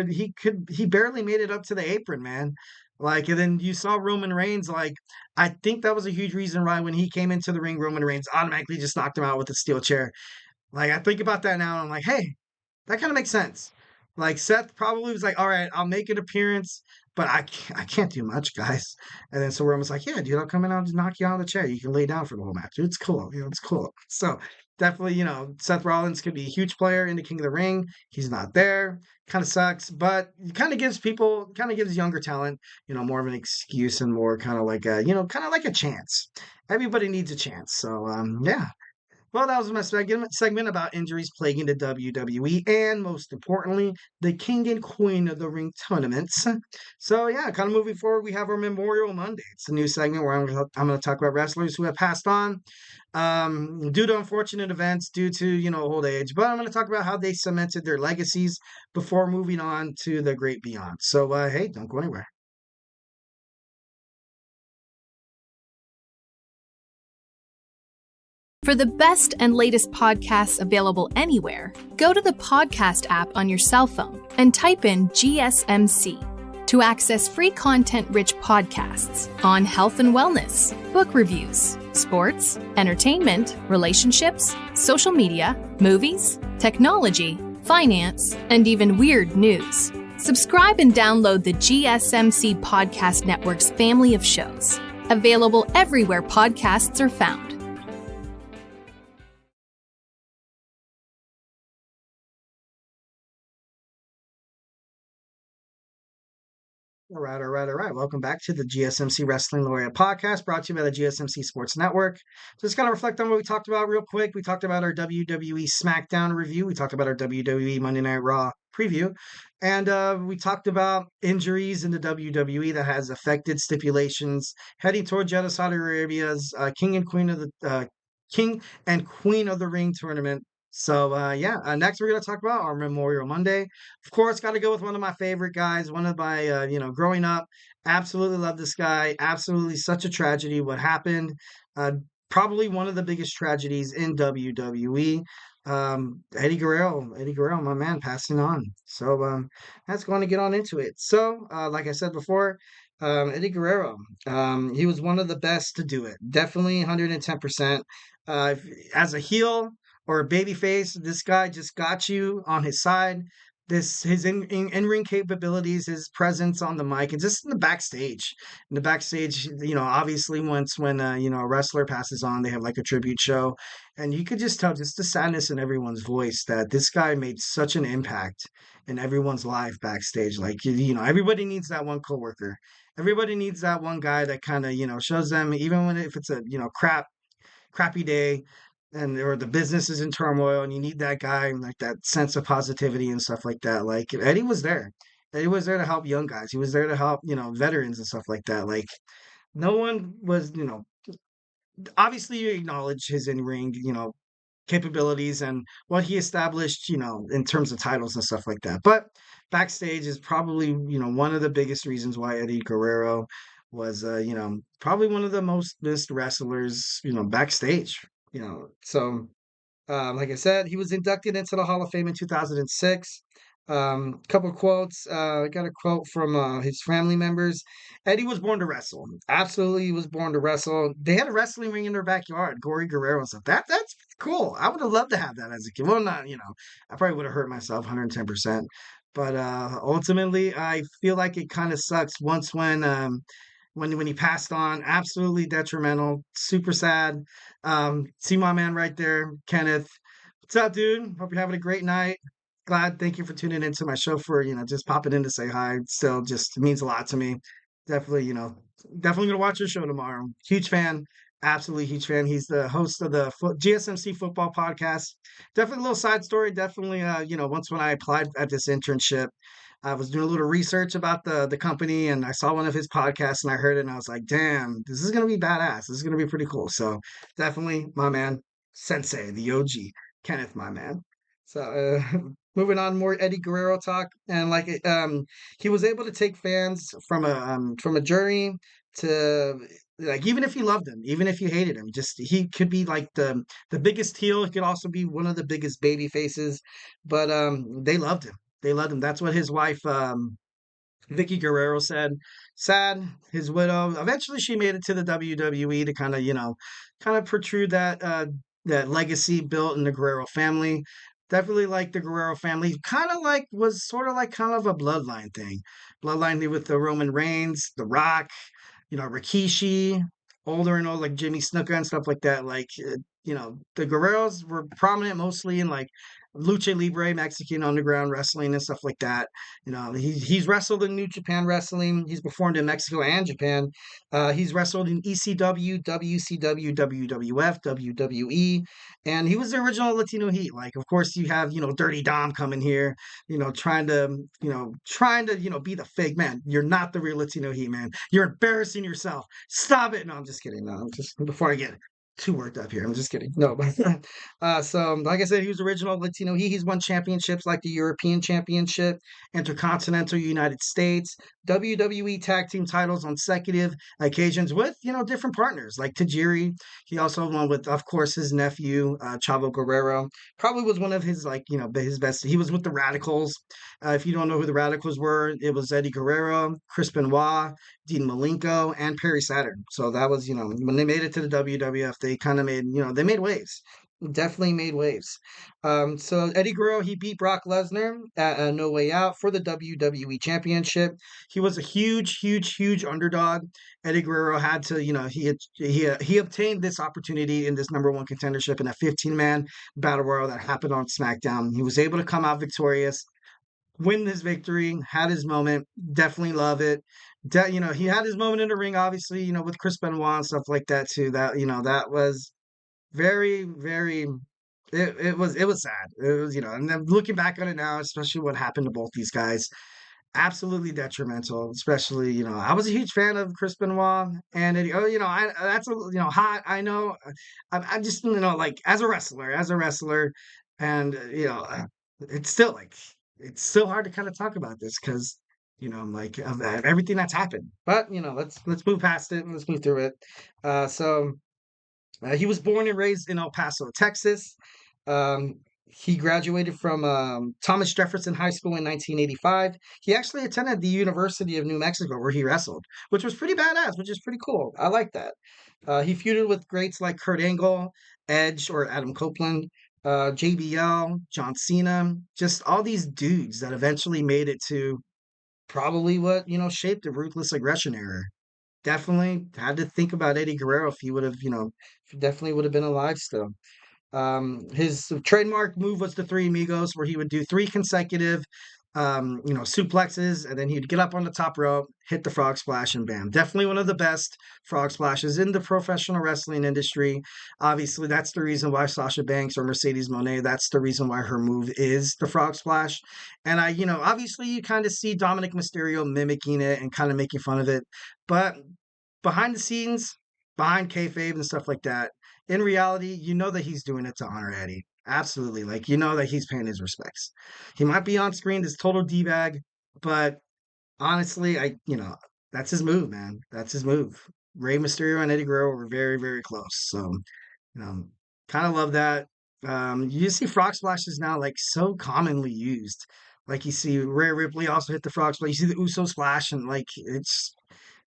S1: barely made it up to the apron, man. Like, and then you saw Roman Reigns, like, I think that was a huge reason why when he came into the ring, Roman Reigns automatically just knocked him out with a steel chair. Like, I think about that now, and I'm like, hey, that kind of makes sense. Like, Seth probably was like, all right, I'll make an appearance, but I can't do much, guys. And then so Roman's like, yeah, dude, I'll come in, I'll just knock you out of the chair. You can lay down for the whole match. Dude, it's cool. It's cool. So definitely, Seth Rollins could be a huge player in the King of the Ring. He's not there. Kind of sucks, but it kind of gives younger talent, more of an excuse and more kind of like a chance. Everybody needs a chance. So, yeah. Well, that was my segment about injuries plaguing the WWE and, most importantly, the King and Queen of the Ring tournaments. So, yeah, kind of moving forward, we have our Memorial Monday. It's a new segment where I'm going to talk about wrestlers who have passed on due to unfortunate events, due to, old age. But I'm going to talk about how they cemented their legacies before moving on to the great beyond. So, hey, don't go anywhere.
S5: For the best and latest podcasts available anywhere, go to the podcast app on your cell phone and type in GSMC to access free content-rich podcasts on health and wellness, book reviews, sports, entertainment, relationships, social media, movies, technology, finance, and even weird news. Subscribe and download the GSMC Podcast Network's family of shows, available everywhere podcasts are found.
S1: All right, all right, all right. Welcome back to the GSMC Wrestling Laureate Podcast, brought to you by the GSMC Sports Network. Just kind of reflect on what we talked about real quick. We talked about our WWE Smackdown review. We talked about our WWE Monday Night Raw preview. And we talked about injuries in the WWE that has affected stipulations heading toward Jeddah, Saudi Arabia's King and Queen of the Ring tournament. So next we're gonna talk about our Memorial Monday. Of course, got to go with one of my favorite guys. One of my growing up, absolutely love this guy. Absolutely, such a tragedy what happened. Uh, Probably one of the biggest tragedies in WWE. Eddie Guerrero, my man, passing on. So that's going to get on into it. So like I said before, Eddie Guerrero, he was one of the best to do it. Definitely 110%. As a heel or a babyface, this guy just got you on his side. His in-ring capabilities, his presence on the mic, and just in the backstage. In the backstage, obviously when a wrestler passes on, they have like a tribute show, and you could just tell just the sadness in everyone's voice that this guy made such an impact in everyone's life backstage. Like everybody needs that one coworker. Everybody needs that one guy that kind of shows them, even when if it's a crappy day and or the business is in turmoil and you need that guy and like that sense of positivity and stuff like that. Like Eddie was there. Eddie was there to help young guys. He was there to help, veterans and stuff like that. Like no one was, obviously you acknowledge his in-ring, capabilities and what he established, in terms of titles and stuff like that. But backstage is probably, one of the biggest reasons why Eddie Guerrero was, probably one of the most missed wrestlers, backstage, So, like I said, he was inducted into the Hall of Fame in 2006. Couple quotes. I got a quote from his family members. Eddie was born to wrestle. Absolutely, he was born to wrestle. They had a wrestling ring in their backyard. Gory Guerrero and stuff. That's cool. I would have loved to have that as a kid. Well, not I probably would have hurt myself 110%. But ultimately, I feel like it kind of sucks once when he passed on. Absolutely detrimental. Super sad. See my man right there, Kenneth. What's up, dude? Hope you're having a great night. Glad. Thank you for tuning into my show for, just popping in to say hi. Still just means a lot to me. Definitely, definitely gonna watch your show tomorrow. Huge fan. Absolutely huge fan. He's the host of the GSMC football podcast. Definitely a little side story. Definitely, once when I applied at this internship, I was doing a little research about the company and I saw one of his podcasts and I heard it and I was like, damn, this is gonna be badass. This is gonna be pretty cool. So definitely my man, Sensei, the OG, Kenneth, my man. So moving on, more Eddie Guerrero talk, and he was able to take fans from a journey to like even if you loved him, even if you hated him, just he could be like the biggest heel. He could also be one of the biggest baby faces, but they loved him. They loved him. That's what his wife Vicky Guerrero said. Sad, his widow. Eventually, she made it to the WWE to kind of protrude that legacy built in the Guerrero family. Definitely like the Guerrero family. Kind of like was sort of like kind of a bloodline thing. Bloodline with the Roman Reigns, The Rock, Rikishi, older and old like Jimmy Snuka and stuff like that. Like the Guerreros were prominent mostly in like lucha libre, Mexican underground wrestling and stuff like that. He's wrestled in New Japan Wrestling. He's performed in Mexico and Japan. He's wrestled in ECW, WCW, WWF, WWE, and he was the original Latino Heat. Like, of course, you have Dirty Dom coming here, trying to be the fake man. You're not the real Latino Heat, man. You're embarrassing yourself. Stop it. No, I'm just kidding. No, I'm just before I get too worked up here. I'm just kidding. No, but so like I said, he was original Latino. He's won championships like the European Championship, Intercontinental United States, WWE Tag Team titles on consecutive occasions with different partners like Tajiri. He also won with, of course, his nephew Chavo Guerrero. Probably was one of his his best. He was with the Radicals. If you don't know who the Radicals were, it was Eddie Guerrero, Chris Benoit, Dean Malenko, and Perry Saturn. So that was, when they made it to the WWF, they kind of made, they made waves. Definitely made waves. So Eddie Guerrero, he beat Brock Lesnar at No Way Out for the WWE Championship. He was a huge underdog. Eddie Guerrero had to, he obtained this opportunity in this number one contendership in a 15-man battle royal that happened on SmackDown. He was able to come out victorious, win his victory, had his moment. Definitely love it. He had his moment in the ring, obviously, with Chris Benoit and stuff like that too. That was very, very. It was sad. It was, and then looking back on it now, especially what happened to both these guys, absolutely detrimental. Especially, I was a huge fan of Chris Benoit and Eddie. Oh, that's hot. I know. I'm just like as a wrestler, and it's still like it's so hard to kind of talk about this because like of everything that's happened. But let's move past it and let's move through it. He was born and raised in El Paso, Texas. Um, he graduated from Thomas Jefferson High School in 1985. He actually attended the University of New Mexico where he wrestled, which was pretty badass, which is pretty cool. I like that. He feuded with greats like Kurt Angle, Edge, or Adam Copeland, JBL, John Cena, just all these dudes that eventually made it to probably what shaped the ruthless aggression era. Definitely had to think about Eddie Guerrero if he would have, definitely would have been alive still. His trademark move was the Three Amigos, where he would do three consecutive, suplexes, and then he'd get up on the top rope, hit the frog splash, and bam. Definitely one of the best frog splashes in the professional wrestling industry. Obviously, that's the reason why Sasha Banks or Mercedes Moné, that's the reason why her move is the frog splash. And obviously you kind of see Dominic Mysterio mimicking it and kind of making fun of it. But behind the scenes, behind kayfabe and stuff like that, in reality, that he's doing it to honor Eddie. Absolutely. Like, that he's paying his respects. He might be on screen, this total D-bag, but honestly, that's his move, man. That's his move. Rey Mysterio and Eddie Guerrero were very, very close. So, kind of love that. You see frog splashes now, like, so commonly used. Like, you see Rhea Ripley also hit the frog splash. You see the Uso splash, and, like, it's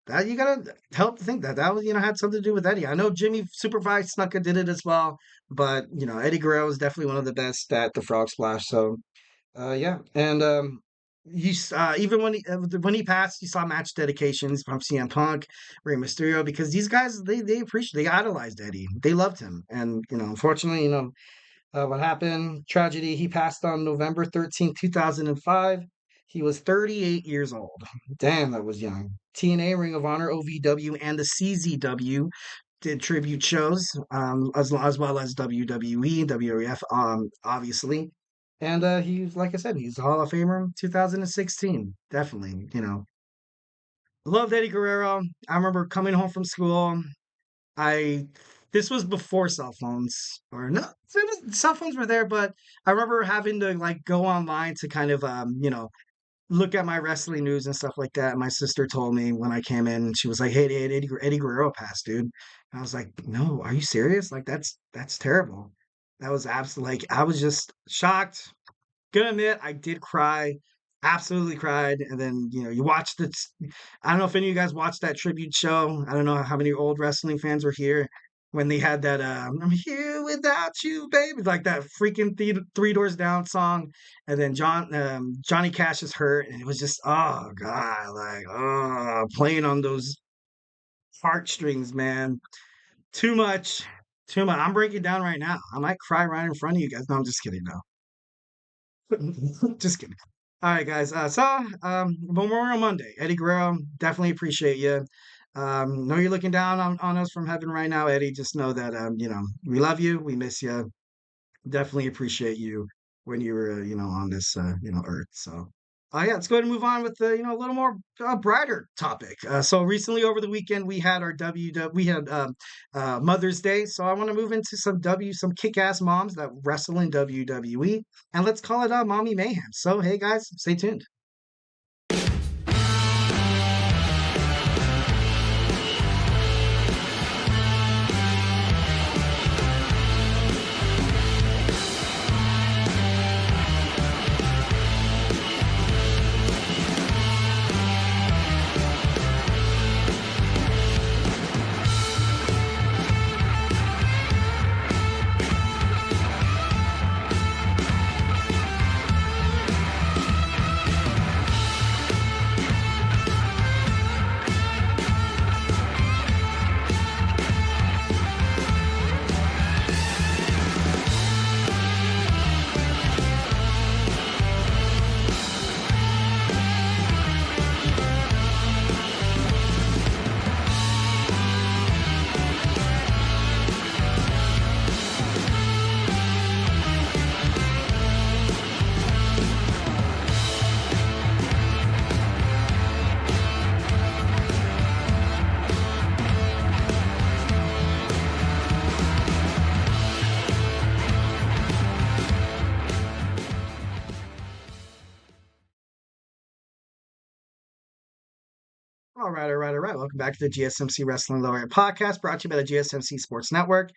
S1: that you gotta help to think that was had something to do with Eddie. I know Jimmy Supervised Snuka did it as well, but Eddie Guerrero is definitely one of the best at the frog splash. So yeah, and even when he passed, you saw match dedications from CM Punk, Rey Mysterio, because these guys they idolized Eddie, they loved him, and unfortunately what happened, tragedy. He passed on November 13th, 2005. He was 38 years old. Damn, that was young. TNA, Ring of Honor, OVW, and the CZW did tribute shows, as well as WWE, WWF, obviously. And he's, like I said, he's a Hall of Famer 2016. Definitely, Loved Eddie Guerrero. I remember coming home from school. This was before cell phones, or no, cell phones were there, but I remember having to like go online to kind of look at my wrestling news and stuff like that. My sister told me when I came in, and she was like, "Hey, Eddie Guerrero passed, dude." And I was like, "No, are you serious? Like that's terrible." That was absolutely like I was just shocked. Gonna admit, I did cry, absolutely cried. And then you watched it. I don't know if any of you guys watched that tribute show. I don't know how many old wrestling fans were here when they had that "I'm here without you, baby," like that freaking Three Doors Down song, and then Johnny Cash is hurt, and it was just oh god, like playing on those heartstrings, man. Too much, too much. I'm breaking down right now. I might cry right in front of you guys. No, I'm just kidding. No, Just kidding. All right, guys. Memorial Monday. Eddie Guerrero, definitely appreciate you. Know you're looking down on us from heaven right now, Eddie. Just know that we love you, we miss you, definitely appreciate you when you were on this earth. So yeah, let's go ahead and move on with the a little more brighter topic. So recently over the weekend we had our Mother's Day. So I want to move into some kick-ass moms that wrestle in WWE, and let's call it Mommy Mayhem. So hey guys, stay tuned. All right, all right, all right. Welcome back to the GSMC Wrestling Laureate Podcast, brought to you by the GSMC Sports Network.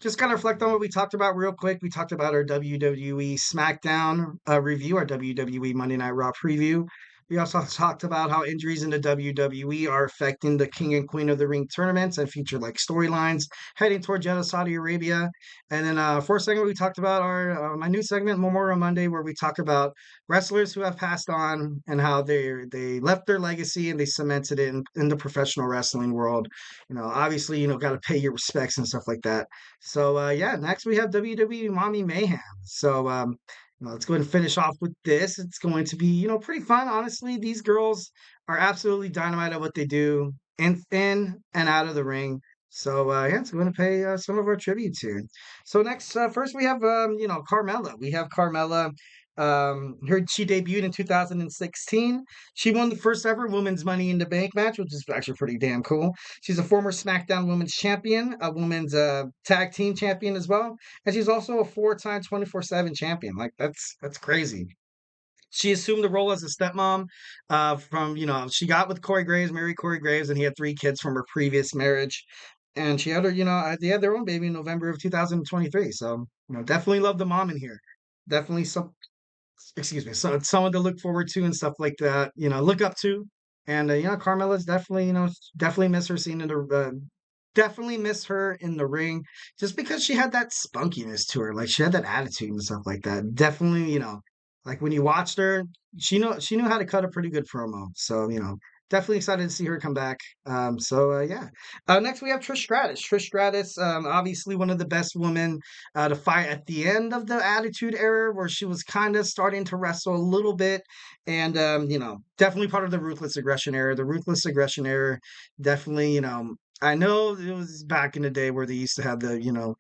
S1: Just kind of reflect on what we talked about real quick. We talked about our WWE Smackdown review, our WWE Monday Night Raw preview. We also talked about how injuries in the WWE are affecting the King and Queen of the Ring tournaments and feature like storylines heading toward Jeddah, Saudi Arabia. And then fourth segment, we talked about our my new segment, Memorial Monday, where we talk about wrestlers who have passed on and how they left their legacy and they cemented it in the professional wrestling world. Obviously, got to pay your respects and stuff like that. So yeah, next we have WWE Mommy Mayhem. So let's go ahead and finish off with this. It's going to be, pretty fun. Honestly, these girls are absolutely dynamite at what they do in and out of the ring. So yeah, it's going to pay some of our tributes here. So next, first we have Carmella. We have Carmella. She debuted in 2016. She won the first ever women's Money in the Bank match, which is actually pretty damn cool. She's a former SmackDown Women's Champion, a women's tag team champion as well, and she's also a four-time 24/7 champion. Like that's crazy. She assumed the role as a stepmom she got with Corey Graves, married Corey Graves, and he had three kids from her previous marriage. And she had her, they had their own baby in November of 2023. So, definitely love the mom in here. Definitely so it's someone to look forward to and stuff like that, look up to. And Carmella's definitely, definitely miss her scene in the definitely miss her in the ring just because she had that spunkiness to her. Like she had that attitude and stuff like that. Definitely, like when you watched her, she knew how to cut a pretty good promo. So, definitely excited to see her come back. So yeah. Next we have Trish Stratus. Trish Stratus, obviously one of the best women to fight at the end of the Attitude Era, where she was kind of starting to wrestle a little bit, and definitely part of the Ruthless Aggression Era. The Ruthless Aggression Era, definitely, I know it was back in the day where they used to have the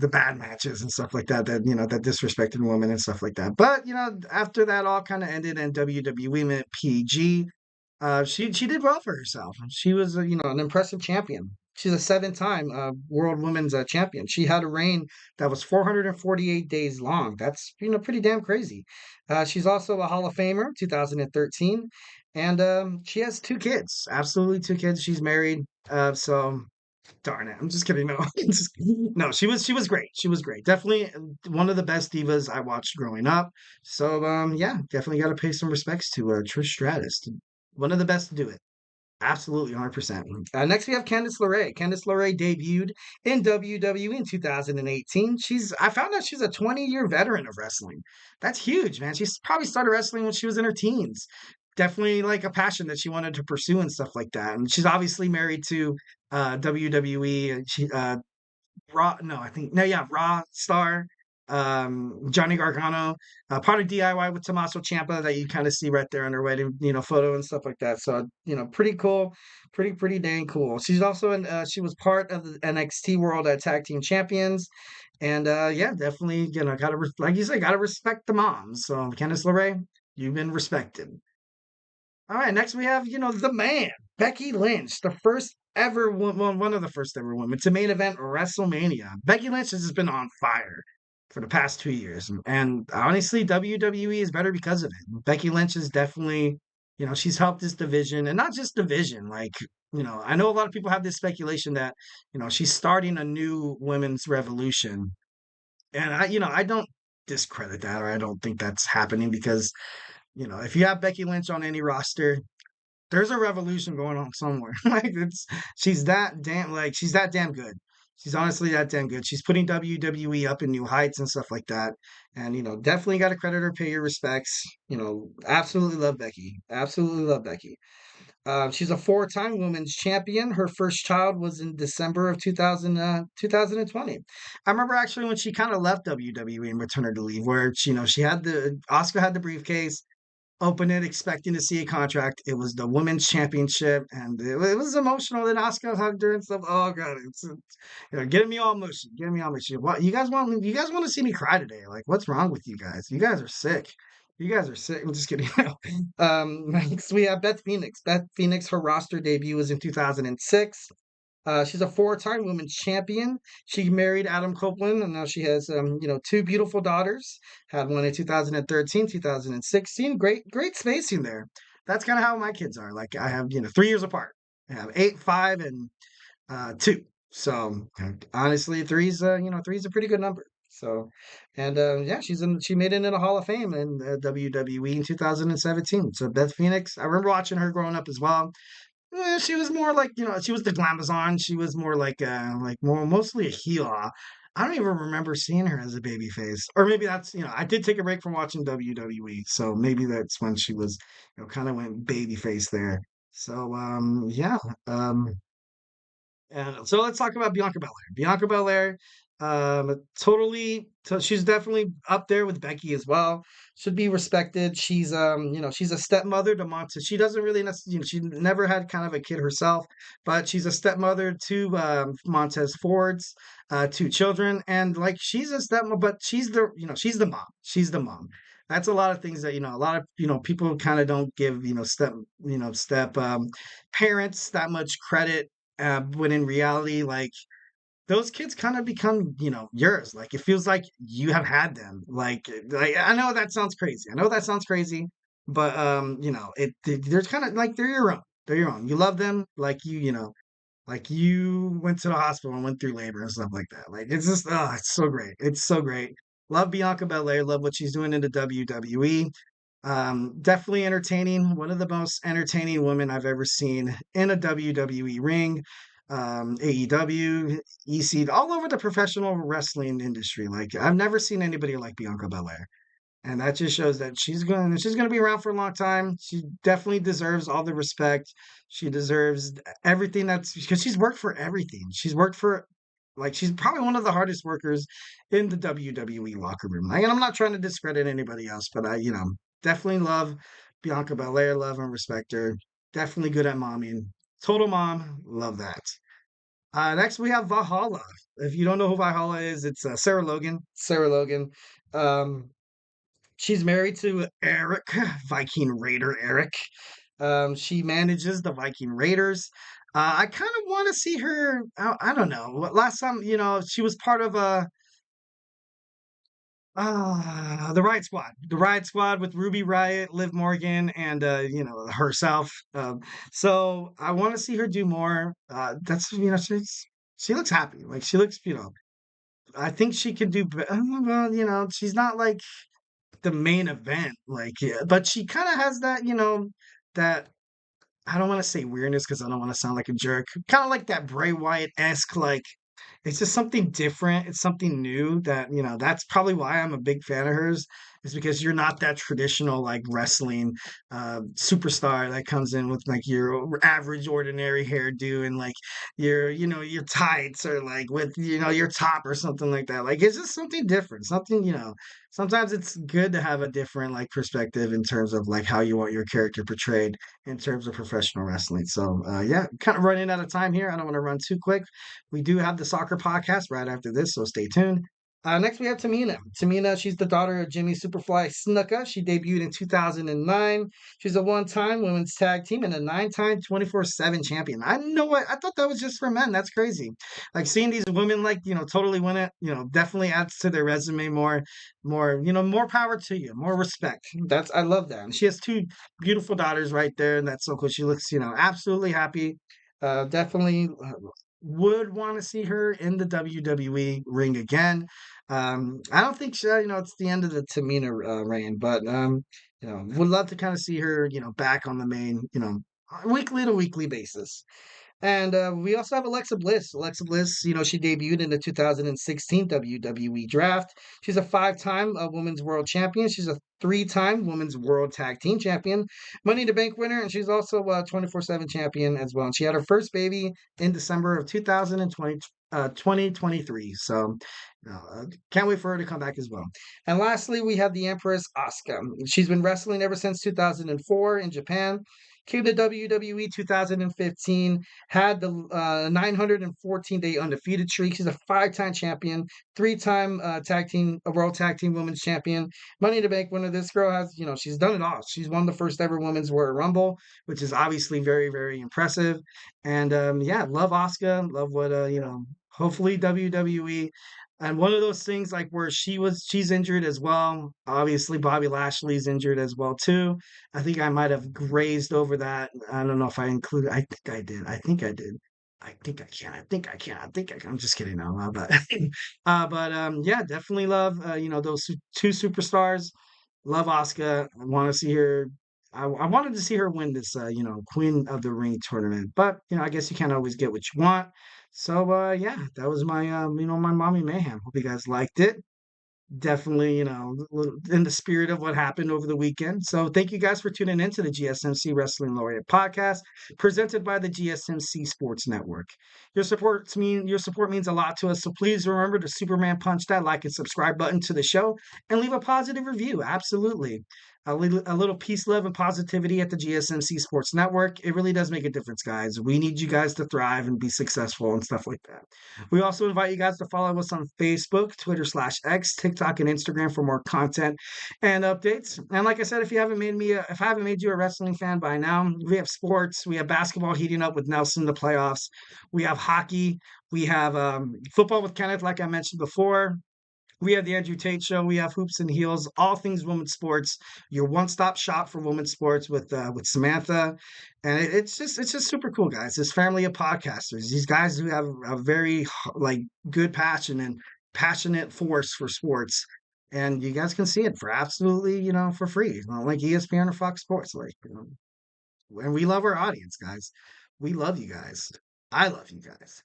S1: bad matches and stuff like that that disrespected women and stuff like that. But after that all kind of ended and WWE went PG, she did well for herself. She was an impressive champion. She's a seven-time world women's champion. She had a reign that was 448 days long. That's pretty damn crazy. She's also a Hall of Famer, 2013, and she has two kids. Absolutely two kids. She's married. So darn it, I'm just kidding. No, no, she was great. She was great. Definitely one of the best divas I watched growing up. So yeah, definitely got to pay some respects to Trish Stratus, one of the best to do it. Absolutely, 100%. Next, we have Candice LeRae. Candice LeRae debuted in WWE in 2018. I found out she's a 20-year veteran of wrestling. That's huge, man. She's probably started wrestling when she was in her teens. Definitely like a passion that she wanted to pursue and stuff like that. And she's obviously married to WWE. Raw, no, I think, no, yeah, Raw star. Johnny Gargano, part of DIY with Tommaso Ciampa that you kind of see right there on her wedding, photo and stuff like that. So, pretty cool, pretty dang cool. She's also she was part of the NXT World Tag Team Champions, and yeah, definitely, like you said, gotta respect the moms. So, Candice LeRae, you've been respected. All right, next we have, the man, Becky Lynch, the first ever one of the first ever women to main event WrestleMania. Becky Lynch has just been on fire for the past 2 years. And honestly, WWE is better because of it. Becky Lynch is definitely, she's helped this division, and not just division. Like, I know a lot of people have this speculation that, she's starting a new women's revolution. And I don't discredit that, or I don't think that's happening because, if you have Becky Lynch on any roster, there's a revolution going on somewhere. Like she's that damn good. She's honestly that damn good. She's putting WWE up in new heights and stuff like that. And definitely got to credit her, pay your respects. Absolutely love Becky. Absolutely love Becky. She's a four-time women's champion. Her first child was in December of 2020. I remember actually when she kind of left WWE and maternity leave, where she had Oscar had the briefcase, opened it expecting to see a contract. It was the women's championship, and it was emotional. Then Oscar hugged her and stuff. Oh god, it's getting me all emotional. Getting me all emotional. What you guys want? You guys want to see me cry today? Like, what's wrong with you guys? You guys are sick. You guys are sick. I'm just kidding. Next we have Beth Phoenix. Beth Phoenix, her roster debut was in 2006. She's a four-time women's champion. She married Adam Copeland, and now she has, two beautiful daughters. Had one in 2013, 2016. Great spacing there. That's kind of how my kids are. Like I have, 3 years apart. I have 8, 5, and 2. So honestly, three's a pretty good number. So, and yeah, she made it into the Hall of Fame in WWE in 2017. So Beth Phoenix, I remember watching her growing up as well. She was more like, she was the glamazon. She was more like more mostly a heel. I don't even remember seeing her as a baby face. Or maybe that's, I did take a break from watching WWE. So maybe that's when she was, kind of went baby face there. So, yeah. And so let's talk about Bianca Belair. Bianca Belair, so she's definitely up there with Becky as well. Should be respected. She's a stepmother to Montez. She doesn't really necessarily, she never had kind of a kid herself, but she's a stepmother to Montez Ford's 2 children, and like she's a stepmom, but she's the mom. She's the mom. That's a lot of things that a lot of people kind of don't give step parents that much credit, when in reality, like those kids kind of become, yours. Like it feels like you have had them. Like I know that sounds crazy. I know that sounds crazy, but there's kind of like they're your own. They're your own. You love them like like you went to the hospital and went through labor and stuff like that. Like it's just it's so great. It's so great. Love Bianca Belair. Love what she's doing in the WWE. Definitely entertaining. One of the most entertaining women I've ever seen in a WWE ring. AEW, EC, all over the professional wrestling industry. Like I've never seen anybody like Bianca Belair. And that just shows that she's gonna be around for a long time. She definitely deserves all the respect. She deserves everything because she's worked for everything. She's worked for she's probably one of the hardest workers in the WWE locker room. And I'm not trying to discredit anybody else, but I, definitely love Bianca Belair, love and respect her. Definitely good at momming. Total mom, love that. Next we have Valhalla. If you don't know who Valhalla is, it's Sarah Logan. Sarah Logan. Um, she's married to Eric, Viking Raider Eric. She manages the Viking Raiders. I kind of want to see her. I don't know. Last time, she was part of the Riot Squad. The Riot Squad with Ruby Riot, Liv Morgan, and herself. So I want to see her do more. That's she looks happy. Like she looks, I think she could do. Well, she's not like the main event, like, yeah, but she kind of has that, that I don't want to say weirdness because I don't want to sound like a jerk. Kind of like that Bray Wyatt-esque, like it's just something different. It's something new that, that's probably why I'm a big fan of hers. is because you're not that traditional like wrestling superstar that comes in with like your average ordinary hairdo and like your tights or like with your top or something like that. Like it's just something different, something sometimes it's good to have a different like perspective in terms of like how you want your character portrayed in terms of professional wrestling. So yeah, kind of running out of time here. I don't want to run too quick. We do have the soccer podcast right after this, so stay tuned. Next, we have Tamina. Tamina, she's the daughter of Jimmy Superfly Snuka. She debuted in 2009. She's a one-time women's tag team and a 9-time 24/7 champion. I know what I thought that was just for men. That's crazy. Like seeing these women, like totally win it. Definitely adds to their resume more. More power to you. More respect. I love that. And she has 2 beautiful daughters right there, and that's so cool. She looks, absolutely happy. Definitely would want to see her in the WWE ring again. I don't think it's the end of the Tamina reign, but would love to kind of see her, back on the main, weekly to weekly basis. And we also have Alexa Bliss. Alexa Bliss, she debuted in the 2016 WWE Draft. She's a 5-time Women's World Champion. She's a 3-time Women's World Tag Team Champion, Money in the Bank winner, and she's also a 24/7 champion as well. And she had her first baby in December of 2023. So can't wait for her to come back as well. And lastly, we have the Empress Asuka. She's been wrestling ever since 2004 in Japan. Came to WWE 2015, had the 914-day undefeated streak. She's a 5-time champion, 3-time World Tag Team Women's Champion, Money in the Bank winner. This girl has, she's done it all. She's won the first ever Women's Royal Rumble, which is obviously very, very impressive. And yeah, love Asuka. Love what, hopefully WWE. And one of those things like where she's injured as well. Obviously, Bobby Lashley's injured as well too. I think I might have grazed over that. I don't know if I included. I think I did. I think I did. I think I can. I think I can. I think I can. I'm just kidding now, but yeah, definitely love those 2 superstars. Love Asuka. I want to see her. I wanted to see her win this Queen of the Ring tournament, but I guess you can't always get what you want. So yeah, that was my my Mommy Mayhem. Hope you guys liked it. Definitely, in the spirit of what happened over the weekend. So thank you guys for tuning in to the GSMC Wrestling Laureate Podcast, presented by the GSMC Sports Network. Your support means a lot to us, so please remember to Superman punch that like and subscribe button to the show and leave a positive review. Absolutely. A little peace, love, and positivity at the GSMC Sports Network. It really does make a difference, guys. We need you guys to thrive and be successful and stuff like that. We also invite you guys to follow us on Facebook, Twitter/X, TikTok, and Instagram for more content and updates. And like I said, if I haven't made you a wrestling fan by now, we have sports. We have basketball heating up with Nelson in the playoffs. We have hockey. We have football with Kenneth, like I mentioned before. We have the Andrew Tate Show. We have Hoops and Heels, all things women's sports. Your one-stop shop for women's sports with Samantha, and it's just super cool, guys. This family of podcasters, these guys who have a very like good passion and passionate force for sports, and you guys can see it for absolutely for free, like ESPN or Fox Sports, and we love our audience, guys. We love you guys. I love you guys.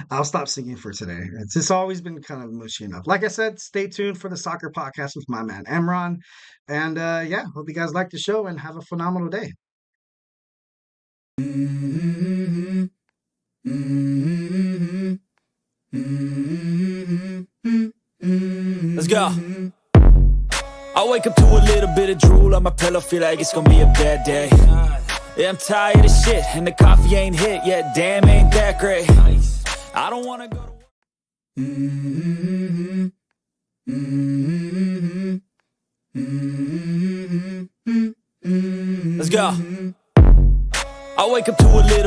S1: I'll stop singing for today. It's just always been kind of mushy enough. Like I said, stay tuned for the soccer podcast with my man Emron. And yeah, hope you guys like the show and have a phenomenal day.
S3: Let's go. I wake up to a little bit of drool on my pillow, feel like it's gonna be a bad day. Yeah, I'm tired of shit, and the coffee ain't hit yet. Damn, ain't that great. I don't wanna go to Let's go. I wake up to a little